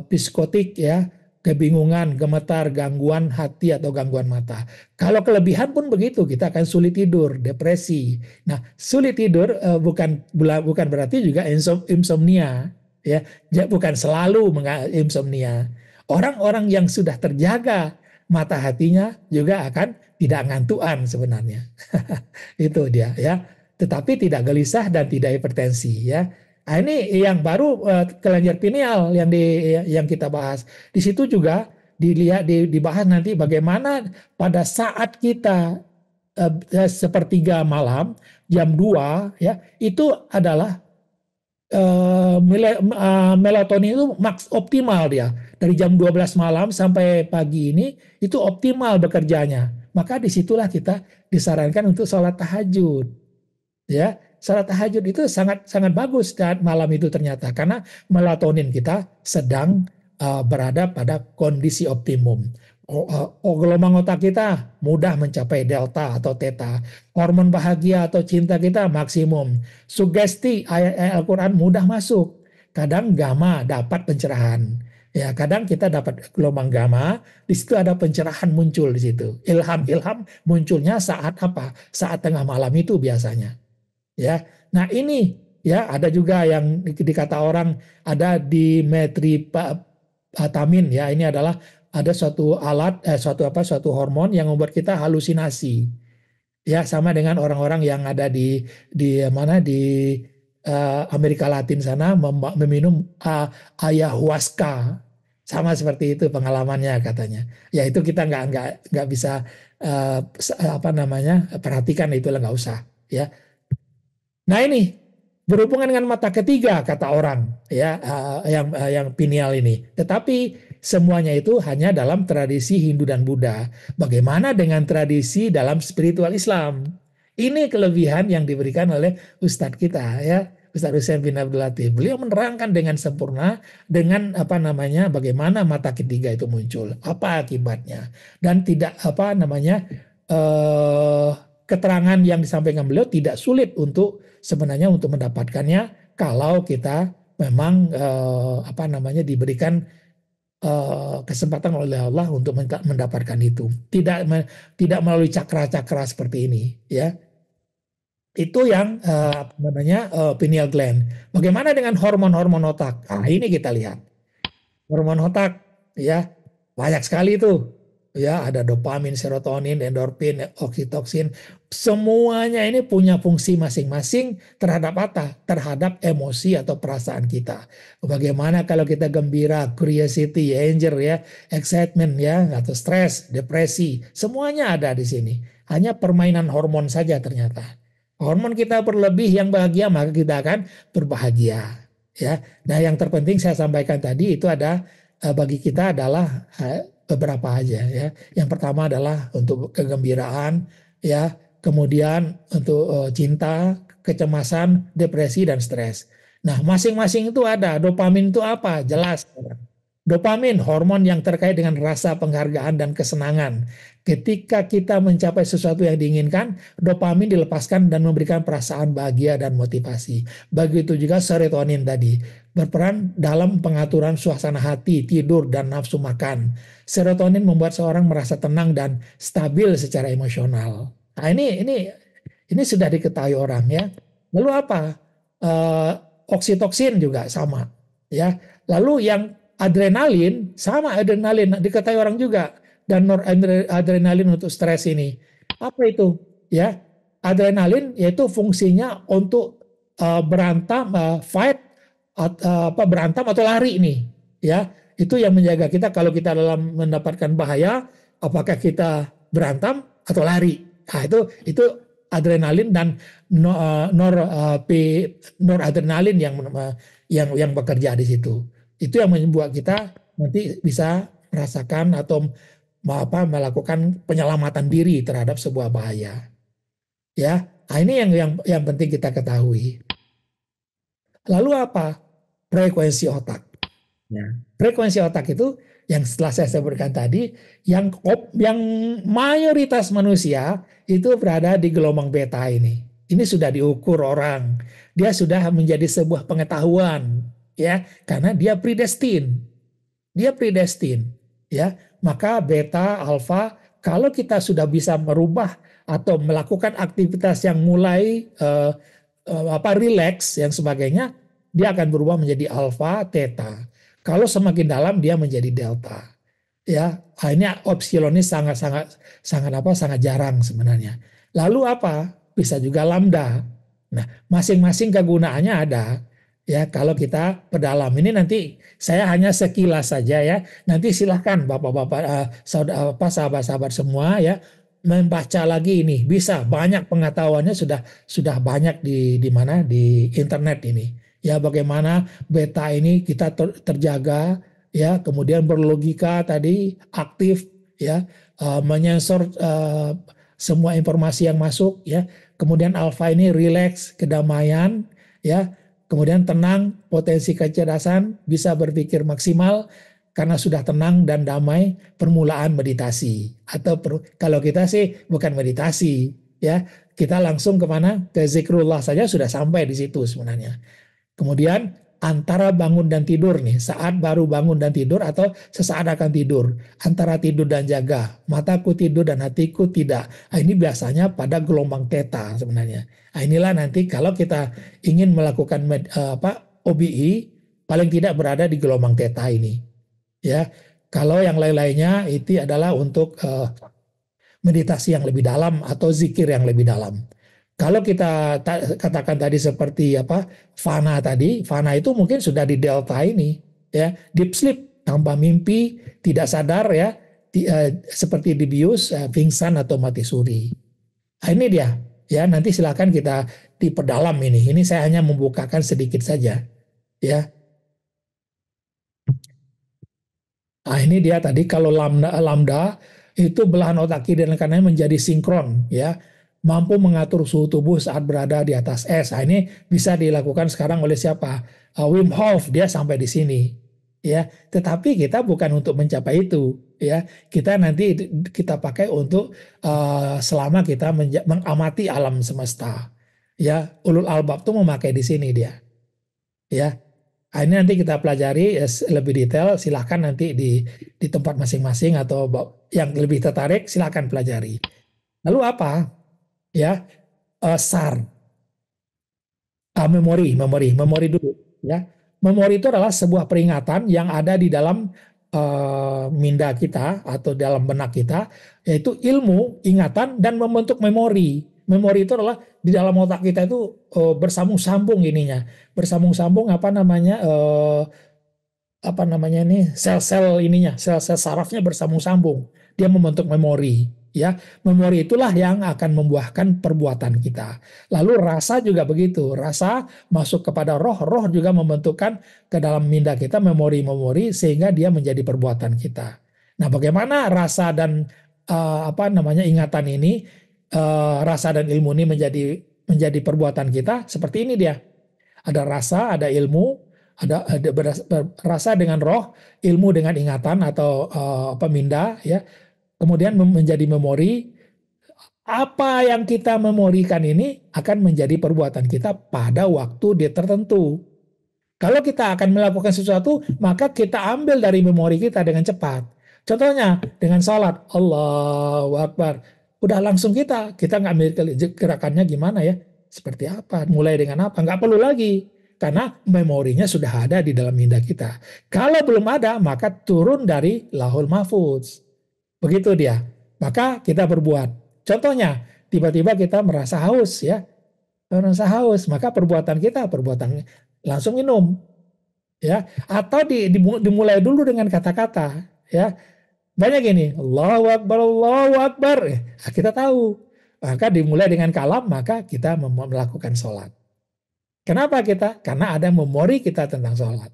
Speaker 1: psikotik, ya, kebingungan, gemetar, gangguan hati atau gangguan mata. Kalau kelebihan pun begitu, kita akan sulit tidur, depresi. Nah, sulit tidur bukan berarti juga insomnia, ya, bukan selalu insomnia. Orang-orang yang sudah terjaga mata hatinya juga akan tidak ngantuan sebenarnya. Itu dia, ya. Tetapi tidak gelisah dan tidak hipertensi, ya. Nah, ini yang baru kelenjar pineal yang kita bahas. Di situ juga dibahas nanti bagaimana pada saat kita sepertiga malam jam 2, ya, itu adalah melatonin itu maks optimal dia. Dari jam 12 malam sampai pagi ini itu optimal bekerjanya. Maka disitulah kita disarankan untuk sholat tahajud. Ya, sholat tahajud itu sangat sangat bagus dan malam itu ternyata karena melatonin kita sedang berada pada kondisi optimum. Gelombang otak kita mudah mencapai delta atau theta. Hormon bahagia atau cinta kita maksimum. Sugesti ayat-ayat Al-Quran mudah masuk. Kadang gamma dapat pencerahan. Ya, kadang kita dapat gelombang gamma, di situ ada pencerahan muncul di situ. Ilham munculnya saat apa? Saat tengah malam itu biasanya. Ya, nah ini, ya, ada juga yang dikata orang ada dimetriptamin, ya, ini adalah ada suatu alat, suatu hormon yang membuat kita halusinasi. Ya, sama dengan orang-orang yang ada di mana di Amerika Latin sana meminum ayahuasca, sama seperti itu pengalamannya katanya. Ya, itu kita nggak bisa apa namanya perhatikan, itulah nggak usah, ya. Nah, ini berhubungan dengan mata ketiga kata orang, ya, yang pineal ini. Tetapi semuanya itu hanya dalam tradisi Hindu dan Buddha. Bagaimana dengan tradisi dalam spiritual Islam? Ini kelebihan yang diberikan oleh Ustadz kita, ya, Ustadz Husain bin Abdul Latif. Beliau menerangkan dengan sempurna dengan apa namanya bagaimana mata ketiga itu muncul, apa akibatnya, dan tidak apa namanya keterangan yang disampaikan beliau tidak sulit untuk sebenarnya untuk mendapatkannya kalau kita memang apa namanya diberikan kesempatan oleh Allah untuk mendapatkan itu. Tidak melalui cakra-cakra seperti ini, ya. Itu yang apa namanya pineal gland. Bagaimana dengan hormon-hormon otak? Nah, ini kita lihat. Hormon otak, ya, banyak sekali itu. Ya, ada dopamin, serotonin, endorfin, oksitoksin. Semuanya ini punya fungsi masing-masing terhadap apa? Terhadap emosi atau perasaan kita. Bagaimana kalau kita gembira, curiosity, anger, ya, excitement, ya, atau stres, depresi, semuanya ada di sini. Hanya permainan hormon saja ternyata. Hormon kita berlebih yang bahagia, maka kita akan berbahagia. Ya, nah yang terpenting saya sampaikan tadi itu ada bagi kita adalah beberapa aja, ya. Yang pertama adalah untuk kegembiraan, ya, kemudian untuk cinta, kecemasan, depresi dan stres. Nah, masing-masing itu ada. Dopamin itu apa? Jelas. Dopamin, hormon yang terkait dengan rasa penghargaan dan kesenangan. Ketika kita mencapai sesuatu yang diinginkan, dopamin dilepaskan dan memberikan perasaan bahagia dan motivasi. Begitu juga serotonin tadi, berperan dalam pengaturan suasana hati, tidur, dan nafsu makan. Serotonin membuat seorang merasa tenang dan stabil secara emosional. Nah, ini sudah diketahui orang, ya. Lalu apa? Oksitoksin juga sama, ya. Lalu yang adrenalin, sama adrenalin diketahui orang juga, dan noradrenalin untuk stres ini. Apa itu? Ya, adrenalin yaitu fungsinya untuk berantem, fight, berantem atau lari nih, ya. Itu yang menjaga kita kalau kita dalam mendapatkan bahaya, apakah kita berantem atau lari. Nah, itu adrenalin dan noradrenalin yang bekerja di situ. Itu yang membuat kita nanti bisa merasakan atau melakukan penyelamatan diri terhadap sebuah bahaya. Ya, nah, ini yang penting kita ketahui. Lalu apa? Frekuensi otak. Ya. Frekuensi otak itu yang setelah saya sebutkan tadi, yang mayoritas manusia itu berada di gelombang beta ini. Ini sudah diukur orang. Dia sudah menjadi sebuah pengetahuan, ya, karena dia predestin. Dia predestin, ya. Maka beta, alfa, kalau kita sudah bisa merubah atau melakukan aktivitas yang mulai relax yang sebagainya, dia akan berubah menjadi alfa, theta. Kalau semakin dalam dia menjadi delta. Ya, ini opsilon ini sangat jarang sebenarnya. Lalu apa? Bisa juga lambda. Nah, masing-masing kegunaannya ada. Ya, kalau kita perdalam ini nanti saya hanya sekilas saja ya. Nanti silahkan bapak-bapak, sahabat-sahabat semua ya membaca lagi ini. Bisa banyak pengetahuannya sudah banyak di mana di internet ini. Ya, bagaimana beta ini kita terjaga ya, kemudian berlogika tadi aktif ya, menyensor semua informasi yang masuk ya, kemudian alfa ini rileks, kedamaian ya, kemudian tenang, potensi kecerdasan, bisa berpikir maksimal karena sudah tenang dan damai, permulaan meditasi. Atau kalau kita sih bukan meditasi ya, kita langsung kemana? Ke zikrullah saja sudah sampai di situ sebenarnya. Kemudian antara bangun dan tidur nih, saat baru bangun dan tidur atau sesaat akan tidur, antara tidur dan jaga, mataku tidur dan hatiku tidak. Nah, ini biasanya pada gelombang theta sebenarnya. Nah, inilah nanti kalau kita ingin melakukan OBI, paling tidak berada di gelombang theta ini. Ya, kalau yang lain-lainnya itu adalah untuk meditasi yang lebih dalam atau zikir yang lebih dalam. Kalau kita katakan tadi seperti fana tadi, fana itu mungkin sudah di delta ini, ya, deep sleep, tanpa mimpi, tidak sadar ya, seperti dibius, pingsan atau mati suri. Nah, ini dia, ya, nanti silakan kita diperdalam ini. Ini saya hanya membukakan sedikit saja, ya. Nah, ini dia tadi kalau lambda itu belahan otak kiri dan kanan menjadi sinkron, ya, mampu mengatur suhu tubuh saat berada di atas es. Nah, ini bisa dilakukan sekarang oleh siapa? Wim Hof, dia sampai di sini, ya. Tetapi kita bukan untuk mencapai itu, ya. Kita nanti kita pakai untuk selama kita mengamati alam semesta, ya. Ulul albab tuh memakai di sini dia, ya. Nah, ini nanti kita pelajari lebih detail. Silahkan nanti di tempat masing-masing atau yang lebih tertarik silahkan pelajari. Lalu apa? Ya, SAR, memori dulu. Ya, memori itu adalah sebuah peringatan yang ada di dalam minda kita atau dalam benak kita, yaitu ilmu, ingatan dan membentuk memori. Memori itu adalah di dalam otak kita itu bersambung-sambung ininya, bersambung-sambung ini sel-sel ininya, sel-sel sarafnya bersambung-sambung. Dia membentuk memori. Ya, memori itulah yang akan membuahkan perbuatan kita. Lalu rasa juga begitu. Rasa masuk kepada roh, roh juga membentukkan ke dalam minda kita memori-memori sehingga dia menjadi perbuatan kita. Nah, bagaimana rasa dan ingatan ini, rasa dan ilmu ini menjadi perbuatan kita? Seperti ini dia. Ada rasa, ada ilmu, ada rasa dengan roh, ilmu dengan ingatan atau minda, ya. Kemudian menjadi memori. Apa yang kita memorikan ini akan menjadi perbuatan kita pada waktu tertentu. Kalau kita akan melakukan sesuatu, maka kita ambil dari memori kita dengan cepat. Contohnya dengan salat, Allahu Akbar. Udah langsung kita nggak ambil gerakannya gimana ya, seperti apa, mulai dengan apa, nggak perlu lagi. Karena memorinya sudah ada di dalam minda kita. Kalau belum ada, maka turun dari Lauhul Mahfuz. Begitu dia. Maka kita berbuat. Contohnya, tiba-tiba kita merasa haus ya. Merasa haus, maka perbuatan kita langsung minum. ya, atau dimulai dulu dengan kata-kata, ya. Banyak gini, Allahu Akbar, Allahu Akbar. Nah, kita tahu. Maka dimulai dengan kalam, maka kita melakukan sholat. Kenapa kita? Karena ada memori kita tentang sholat.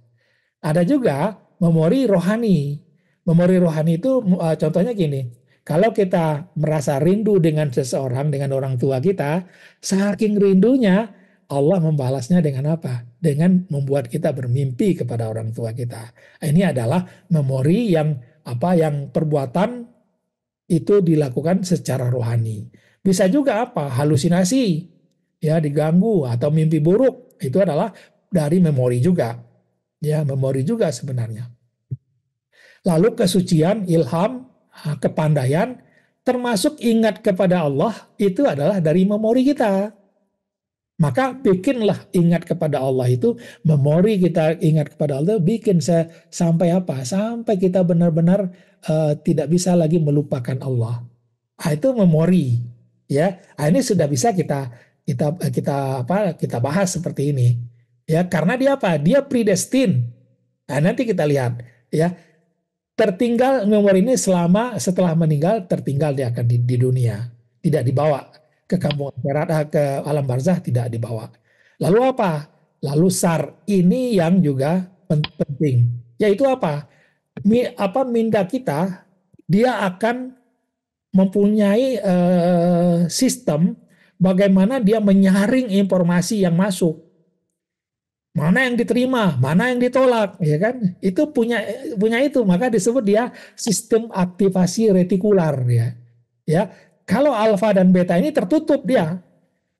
Speaker 1: Ada juga memori rohani. Memori rohani itu contohnya gini. Kalau kita merasa rindu dengan seseorang, dengan orang tua kita, saking rindunya Allah membalasnya dengan apa? Dengan membuat kita bermimpi kepada orang tua kita. Ini adalah memori yang perbuatan itu dilakukan secara rohani. Bisa juga apa? Halusinasi, ya, diganggu atau mimpi buruk. Itu adalah dari memori juga. Ya, memori juga sebenarnya. Lalu kesucian, ilham, kepandaian, termasuk ingat kepada Allah, itu adalah dari memori kita. Maka bikinlah ingat kepada Allah itu, memori kita ingat kepada Allah, bikin sampai apa? Sampai kita benar-benar tidak bisa lagi melupakan Allah. Nah, itu memori, ya. Nah, ini sudah bisa kita bahas seperti ini, ya. Karena dia apa? Dia predestin. Nah, nanti kita lihat, ya. Tertinggal memori ini setelah meninggal, tertinggal dia akan di dunia, tidak dibawa ke kampung akhirat, ke alam barzah, tidak dibawa. Lalu apa? Lalu sar, ini yang juga penting, yaitu apa? Minda kita, dia akan mempunyai sistem bagaimana dia menyaring informasi yang masuk. Mana yang diterima, mana yang ditolak, ya kan? Itu punya itu, maka disebut dia sistem aktivasi retikular, ya. Ya, kalau alfa dan beta ini tertutup dia,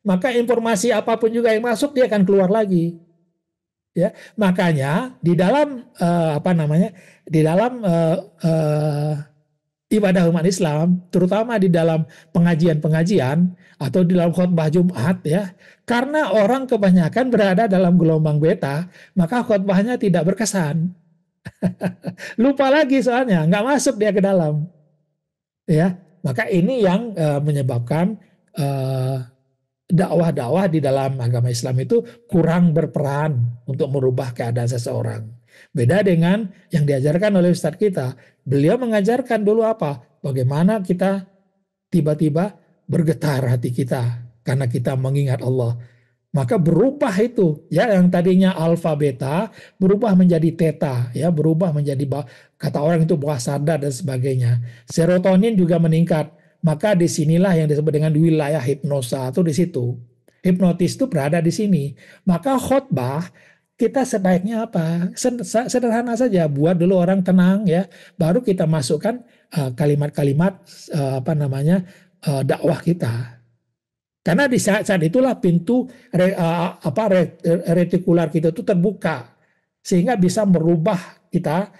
Speaker 1: maka informasi apapun juga yang masuk dia akan keluar lagi. Ya, makanya di dalam di dalam ibadah umat Islam, terutama di dalam pengajian-pengajian atau di dalam khutbah Jumat, ya, karena orang kebanyakan berada dalam gelombang beta, maka khutbahnya tidak berkesan. Lupa lagi soalnya, nggak masuk dia ke dalam, ya. Maka ini yang menyebabkan dakwah-dakwah di dalam agama Islam itu kurang berperan untuk merubah keadaan seseorang. Beda dengan yang diajarkan oleh Ustadz kita. Beliau mengajarkan dulu apa? Bagaimana kita tiba-tiba bergetar hati kita karena kita mengingat Allah. Maka berubah itu, ya, yang tadinya alfa beta berubah menjadi theta, ya, berubah menjadi kata orang itu bawah sadar dan sebagainya. Serotonin juga meningkat. Maka disinilah yang disebut dengan wilayah hipnosa, atau di situ. Hipnotis itu berada di sini. Maka khotbah kita sebaiknya apa? Sederhana saja, buat dulu orang tenang, ya. Baru kita masukkan kalimat-kalimat dakwah kita. Karena di saat itulah pintu retikular kita itu terbuka, sehingga bisa merubah kita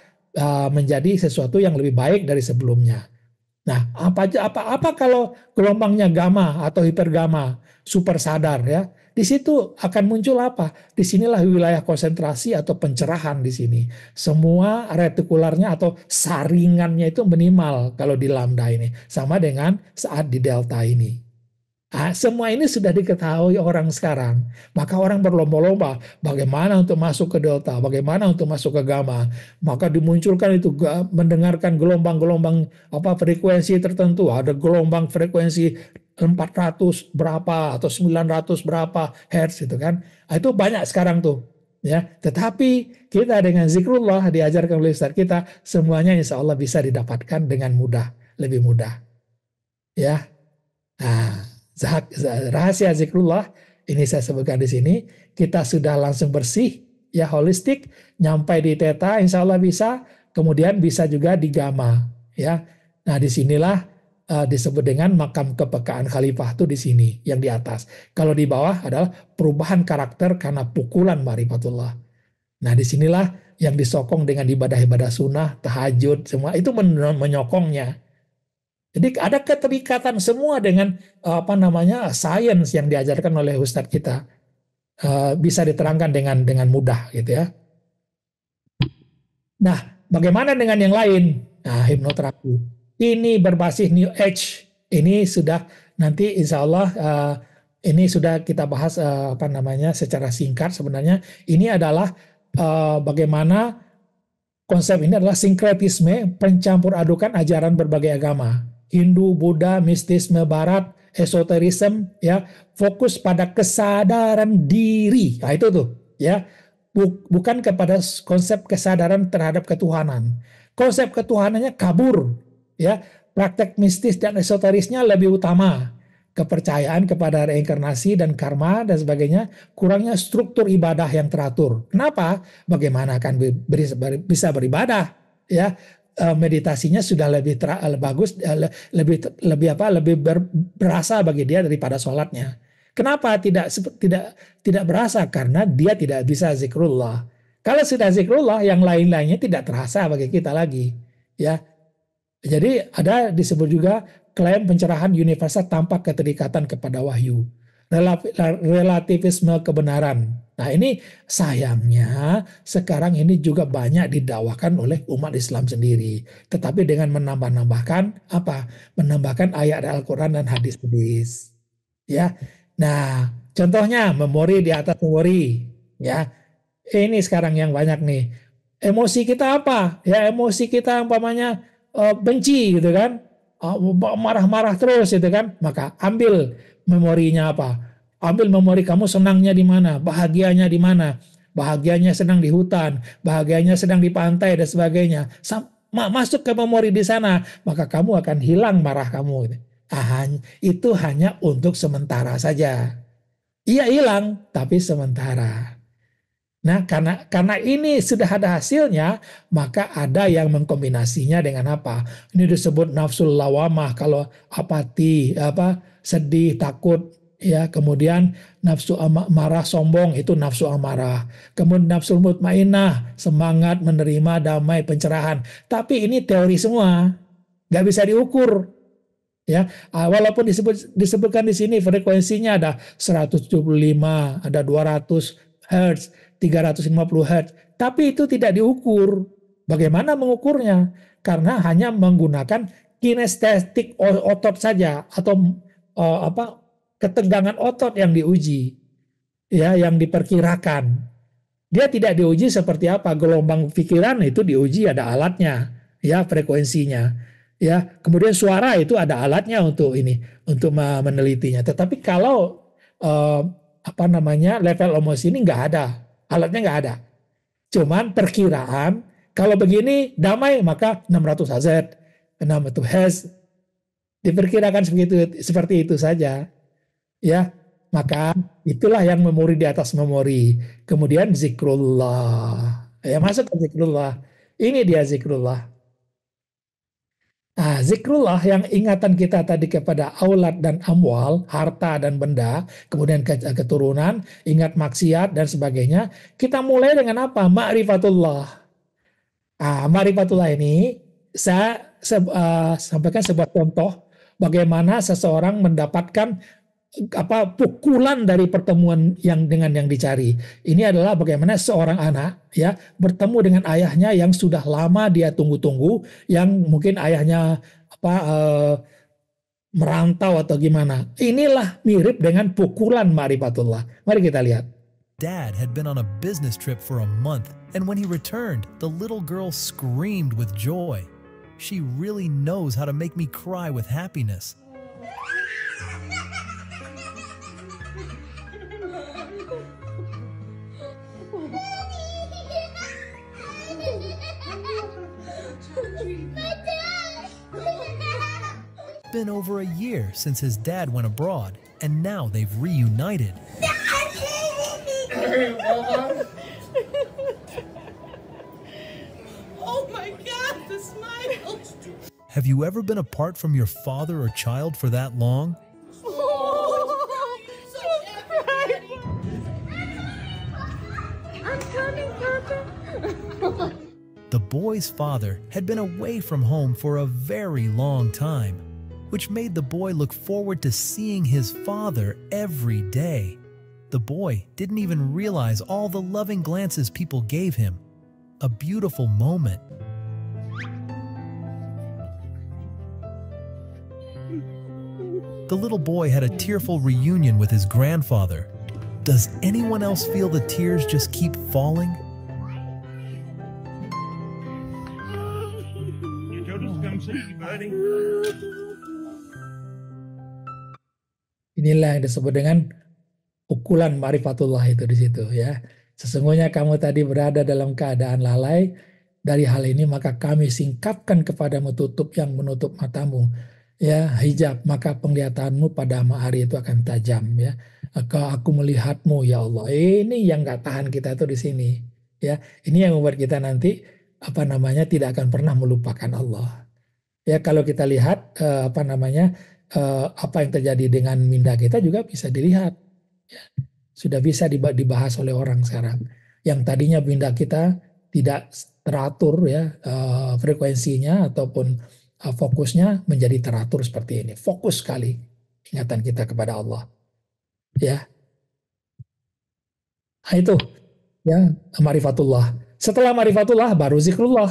Speaker 1: menjadi sesuatu yang lebih baik dari sebelumnya. Nah, apa kalau gelombangnya gamma atau hipergamma, super sadar, ya. Di situ akan muncul apa? Di sinilah wilayah konsentrasi atau pencerahan di sini. Semua retikularnya atau saringannya itu minimal kalau di lambda ini, sama dengan saat di delta ini. Nah, semua ini sudah diketahui orang sekarang. Maka orang berlomba-lomba bagaimana untuk masuk ke delta, bagaimana untuk masuk ke gamma. Maka dimunculkan itu mendengarkan gelombang-gelombang frekuensi tertentu. Ada gelombang frekuensi 400 berapa atau 900 berapa hertz itu kan. Nah, itu banyak sekarang tuh, ya. Tetapi kita dengan zikrullah diajarkan oleh Ustaz kita, semuanya insya Allah bisa didapatkan dengan mudah, lebih mudah. Ya. Nah, rahasia zikrullah ini saya sebutkan di sini. Kita sudah langsung bersih, ya, holistik, nyampai di theta, insya Allah bisa. Kemudian bisa juga di gamma, ya. Nah, disinilah disebut dengan makam kepekaan khalifah itu di sini, yang di atas. Kalau di bawah adalah perubahan karakter karena pukulan marifatullah. Nah, disinilah yang disokong dengan ibadah-ibadah sunnah, tahajud, semua itu menyokongnya. Jadi ada keterikatan semua dengan sains yang diajarkan oleh Ustadz kita, bisa diterangkan dengan mudah, gitu ya. Nah, bagaimana dengan yang lain? Nah, hipnoterapi ini berbasis New Age. Ini sudah nanti insya Allah ini sudah kita bahas secara singkat. Sebenarnya ini adalah bagaimana konsep ini adalah sinkretisme, pencampur adukan ajaran berbagai agama. Hindu, Buddha, mistisme Barat, esoterisme, ya, fokus pada kesadaran diri. Nah, itu tuh, ya. Bukan kepada konsep kesadaran terhadap ketuhanan. Konsep ketuhanannya kabur, ya. Praktek mistis dan esoterisnya lebih utama. Kepercayaan kepada reinkarnasi dan karma dan sebagainya, kurangnya struktur ibadah yang teratur. Kenapa? Bagaimana akan bisa beribadah? Ya, meditasinya sudah lebih bagus, lebih berasa bagi dia daripada sholatnya. Kenapa tidak berasa? Karena dia tidak bisa zikrullah. Kalau sudah zikrullah, yang lain-lainnya tidak terasa bagi kita lagi. Ya, jadi ada disebut juga klaim pencerahan universal tanpa keterikatan kepada wahyu. Relativisme kebenaran. Nah, ini sayangnya sekarang ini juga banyak didakwakan oleh umat Islam sendiri. Tetapi dengan menambahkan apa? Menambahkan ayat Al-Quran dan hadis-hadis. Ya. Nah, contohnya memori di atas memori. Ya. Ini sekarang yang banyak nih. Emosi kita apa? Ya, emosi kita umpamanya benci gitu kan, marah-marah terus gitu kan, maka ambil memorinya apa? Ambil memori kamu senangnya di mana, bahagianya di mana, bahagianya sedang di hutan, bahagianya sedang di pantai dan sebagainya. Masuk ke memori di sana, maka kamu akan hilang marah kamu. Itu hanya untuk sementara saja. Iya hilang, tapi sementara. Nah, karena ini sudah ada hasilnya, maka ada yang mengkombinasinya dengan apa? Ini disebut nafsul lawamah. Kalau apati, sedih, takut, ya. Kemudian nafsu marah, sombong, itu nafsu amarah. Kemudian nafsul mutmainah, semangat, menerima, damai, pencerahan. Tapi ini teori semua, nggak bisa diukur. Ya, walaupun disebutkan di sini frekuensinya ada 175, ada 200 Hz, 350 Hz, tapi itu tidak diukur. Bagaimana mengukurnya? Karena hanya menggunakan kinestetik otot saja atau ketegangan otot yang diuji, ya, yang diperkirakan. Dia tidak diuji seperti apa gelombang pikiran, itu diuji ada alatnya, ya, frekuensinya, ya. Kemudian suara itu ada alatnya untuk menelitinya. Tetapi kalau level emosi ini nggak ada, alatnya nggak ada. Cuman perkiraan, kalau begini damai maka 600 Hz, 600 Hz, diperkirakan seperti itu saja, ya. Maka itulah yang memori di atas memori. Kemudian zikrullah, ya, masuk ke zikrullah. Ini dia zikrullah. Nah, zikrullah yang ingatan kita tadi kepada aulad dan amwal, harta dan benda, kemudian keturunan, ingat maksiat dan sebagainya. Kita mulai dengan apa? Ma'rifatullah. Ma'rifatullah ini saya sampaikan sebuah contoh bagaimana seseorang mendapatkan pukulan dari pertemuan yang dicari. Ini adalah bagaimana seorang anak, ya, bertemu dengan ayahnya yang sudah lama dia tunggu-tunggu, yang mungkin ayahnya merantau atau gimana. Inilah mirip dengan pukulan ma'rifatullah. Mari kita lihat.
Speaker 3: Dad had been on a business trip for a month, and when he returned, the little girl screamed with joy. She really knows how to make me cry with happiness. Been over a year since his dad went abroad, and now they've reunited.
Speaker 4: Oh my God, the smile!
Speaker 3: Have you ever been apart from your father or child for that long?
Speaker 4: I'm coming, Papa.
Speaker 3: The boy's father had been away from home for a very long time, which made the boy look forward to seeing his father every day. The boy didn't even realize all the loving glances people gave him. A beautiful moment. The little boy had a tearful reunion with his grandfather. Does anyone else feel the tears just keep falling?
Speaker 1: Inilah yang disebut dengan ukulan ma'rifatullah itu di situ ya. Sesungguhnya kamu tadi berada dalam keadaan lalai dari hal ini, maka kami singkapkan kepadamu tutup yang menutup matamu, ya, hijab, maka penglihatanmu pada hari itu akan tajam ya. Aku melihatmu ya Allah. Ini yang nggak tahan kita tuh di sini ya. Ini yang membuat kita nanti tidak akan pernah melupakan Allah. Ya, kalau kita lihat apa yang terjadi dengan minda kita juga bisa dilihat. Ya, sudah bisa dibahas oleh orang sekarang. Yang tadinya minda kita tidak teratur ya, frekuensinya ataupun fokusnya menjadi teratur seperti ini. Fokus sekali ingatan kita kepada Allah. Ya. Nah, itu ya ma'rifatullah. Setelah ma'rifatullah baru zikrullah.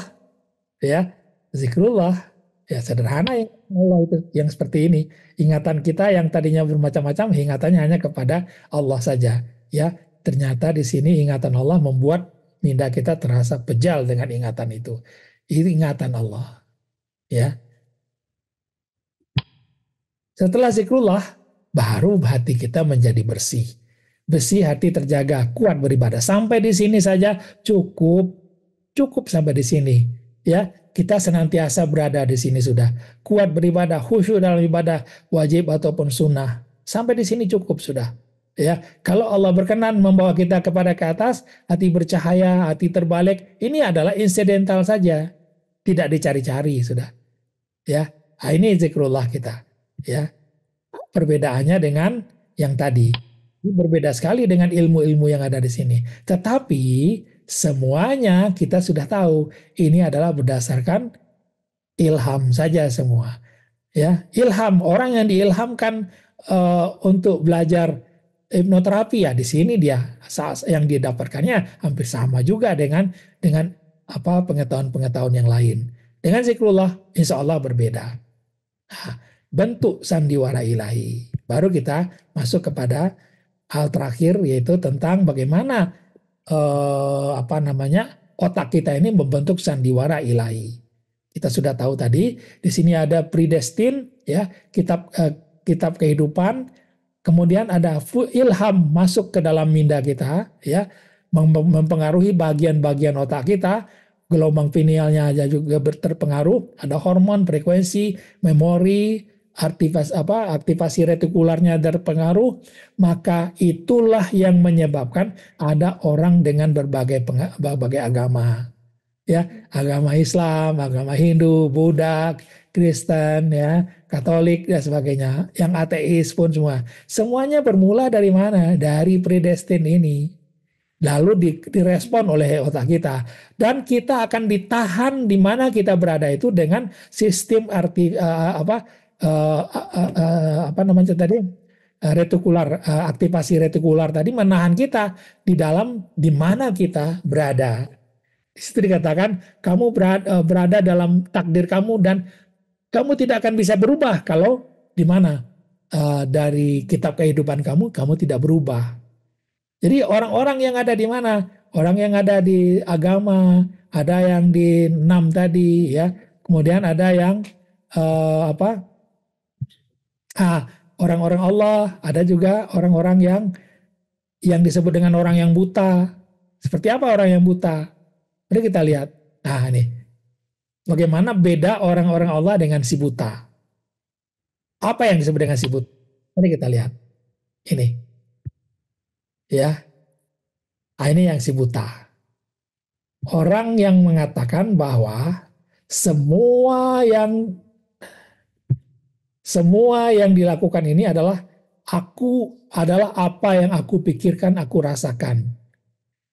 Speaker 1: Ya, zikrullah. Ya sederhana ya Allah itu yang seperti ini. Ingatan kita yang tadinya bermacam-macam, ingatannya hanya kepada Allah saja. Ya, ternyata di sini ingatan Allah membuat minda kita terasa pejal dengan ingatan itu. Itu ingatan Allah. Ya. Setelah zikrullah, baru hati kita menjadi bersih. Bersih, hati terjaga, kuat beribadah. Sampai di sini saja cukup sampai di sini. Ya, kita senantiasa berada di sini sudah. Kuat beribadah, khusyuk dalam ibadah, wajib ataupun sunnah. Sampai di sini cukup sudah. Ya, kalau Allah berkenan membawa kita kepada ke atas, hati bercahaya, hati terbalik, ini adalah insidental saja. Tidak dicari-cari sudah. Ya, ini zikrullah kita. Ya, perbedaannya dengan yang tadi. Berbeda sekali dengan ilmu-ilmu yang ada di sini. Tetapi semuanya kita sudah tahu ini adalah berdasarkan ilham saja semua. Ya, ilham, orang yang diilhamkan untuk belajar hipnoterapi ya di sini dia yang didapatkannya hampir sama juga dengan pengetahuan-pengetahuan yang lain. Dengan zikrullah insya Allah berbeda. Nah, bentuk sandiwara ilahi. Baru kita masuk kepada hal terakhir yaitu tentang bagaimana otak kita ini membentuk sandiwara ilahi. Kita sudah tahu tadi di sini ada predestin ya, kitab kehidupan, kemudian ada ilham masuk ke dalam minda kita ya, mempengaruhi bagian-bagian otak kita, gelombang pinealnya aja juga terpengaruh, ada hormon, frekuensi, memori, aktivasi retikularnya terpengaruh, maka itulah yang menyebabkan ada orang dengan berbagai agama. Ya, agama Islam, agama Hindu, Buddha, Kristen, ya, Katolik dan sebagainya, yang ateis pun semua. Semuanya bermula dari mana? Dari predestin ini. Lalu direspon oleh otak kita, dan kita akan ditahan di mana kita berada itu dengan sistem retikular, aktivasi retikular tadi menahan kita di mana kita berada. Di situ dikatakan kamu berada dalam takdir kamu dan kamu tidak akan bisa berubah kalau di mana dari kitab kehidupan kamu tidak berubah. Jadi orang-orang yang ada di mana? Orang yang ada di agama, ada yang di 6 tadi ya. Kemudian ada yang orang-orang Allah, ada juga orang-orang yang disebut dengan orang yang buta. Seperti apa orang yang buta? Mari kita lihat. Nah ini, bagaimana beda orang-orang Allah dengan si buta? Apa yang disebut dengan si buta? Mari kita lihat. Ini. Ya, ini yang si buta. Orang yang mengatakan bahwa semua yang dilakukan ini adalah apa yang aku pikirkan, aku rasakan.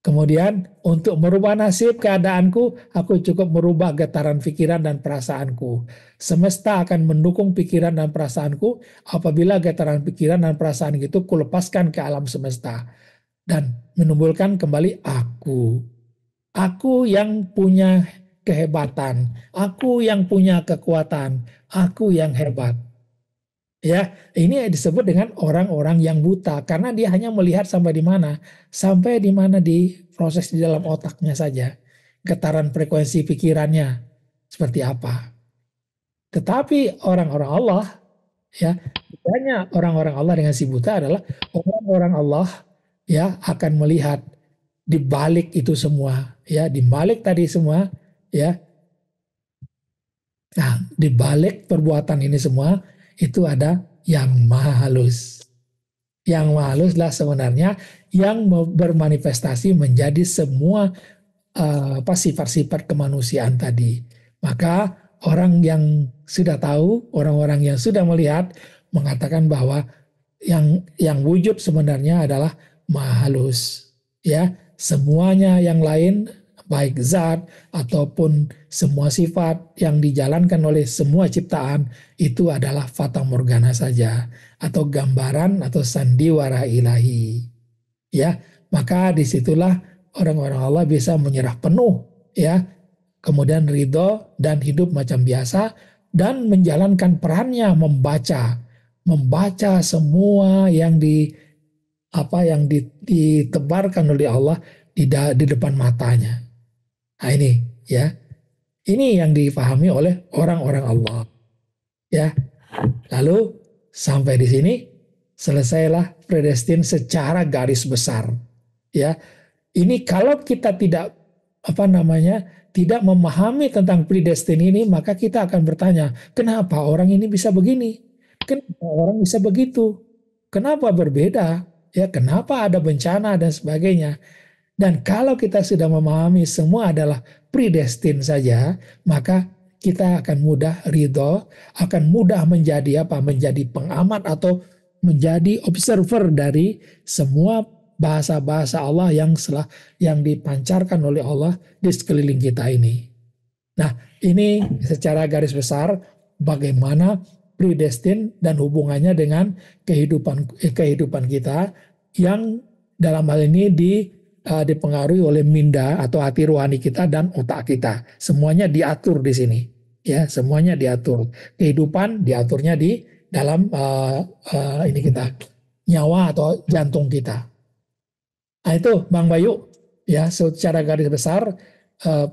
Speaker 1: Kemudian untuk merubah nasib keadaanku, aku cukup merubah getaran pikiran dan perasaanku. Semesta akan mendukung pikiran dan perasaanku apabila getaran pikiran dan perasaan itu kulepaskan ke alam semesta dan menumbuhkan kembali aku. Aku yang punya kehebatan, aku yang punya kekuatan, aku yang hebat. Ya, ini disebut dengan orang-orang yang buta karena dia hanya melihat sampai di mana di proses di dalam otaknya saja, getaran frekuensi pikirannya seperti apa. Tetapi orang-orang Allah, ya, bedanya orang-orang Allah dengan si buta adalah orang-orang Allah ya akan melihat di balik itu semua, ya, di balik tadi semua, ya. Nah, di balik perbuatan ini semua itu ada yang maha halus. Yang maha haluslah sebenarnya yang bermanifestasi menjadi semua sifat-sifat kemanusiaan tadi. Maka orang yang sudah tahu, orang-orang yang sudah melihat mengatakan bahwa yang wujud sebenarnya adalah maha halus. Ya, semuanya yang lain baik zat ataupun semua sifat yang dijalankan oleh semua ciptaan itu adalah fata morgana saja atau gambaran atau sandiwara ilahi. Ya, maka disitulah orang-orang Allah bisa menyerah penuh, ya, kemudian ridho dan hidup macam biasa dan menjalankan perannya membaca semua yang ditebarkan oleh Allah di depan matanya. Nah ini, ya, ini yang dipahami oleh orang-orang Allah, ya. Lalu sampai di sini selesailah predestin secara garis besar, ya. Ini kalau kita tidak tidak memahami tentang predestin ini, maka kita akan bertanya, kenapa orang ini bisa begini? Kenapa orang bisa begitu? Kenapa berbeda? Ya, kenapa ada bencana dan sebagainya? Dan kalau kita sudah memahami semua adalah predestin saja, maka kita akan mudah ridho, akan mudah menjadi pengamat atau menjadi observer dari semua bahasa-bahasa Allah yang dipancarkan oleh Allah di sekeliling kita ini. Nah, ini secara garis besar bagaimana predestin dan hubungannya dengan kehidupan kita yang dalam hal ini dipengaruhi oleh minda atau hati rohani kita dan otak kita. Semuanya diatur di sini, ya, semuanya diatur. Kehidupan diaturnya di dalam ini kita nyawa atau jantung kita. Nah itu Bang Bayu, ya, secara garis besar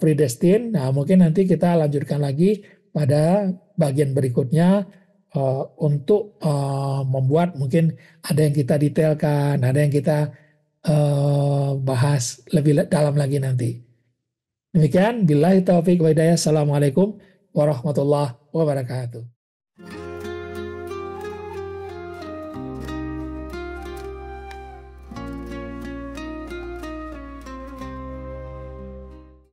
Speaker 1: predestin. Nah mungkin nanti kita lanjutkan lagi pada bagian berikutnya untuk membuat, mungkin ada yang kita detailkan, ada yang kita bahas lebih dalam lagi nanti. Demikian, billahi taufiq wa hidayah. Assalamualaikum warahmatullahi wabarakatuh.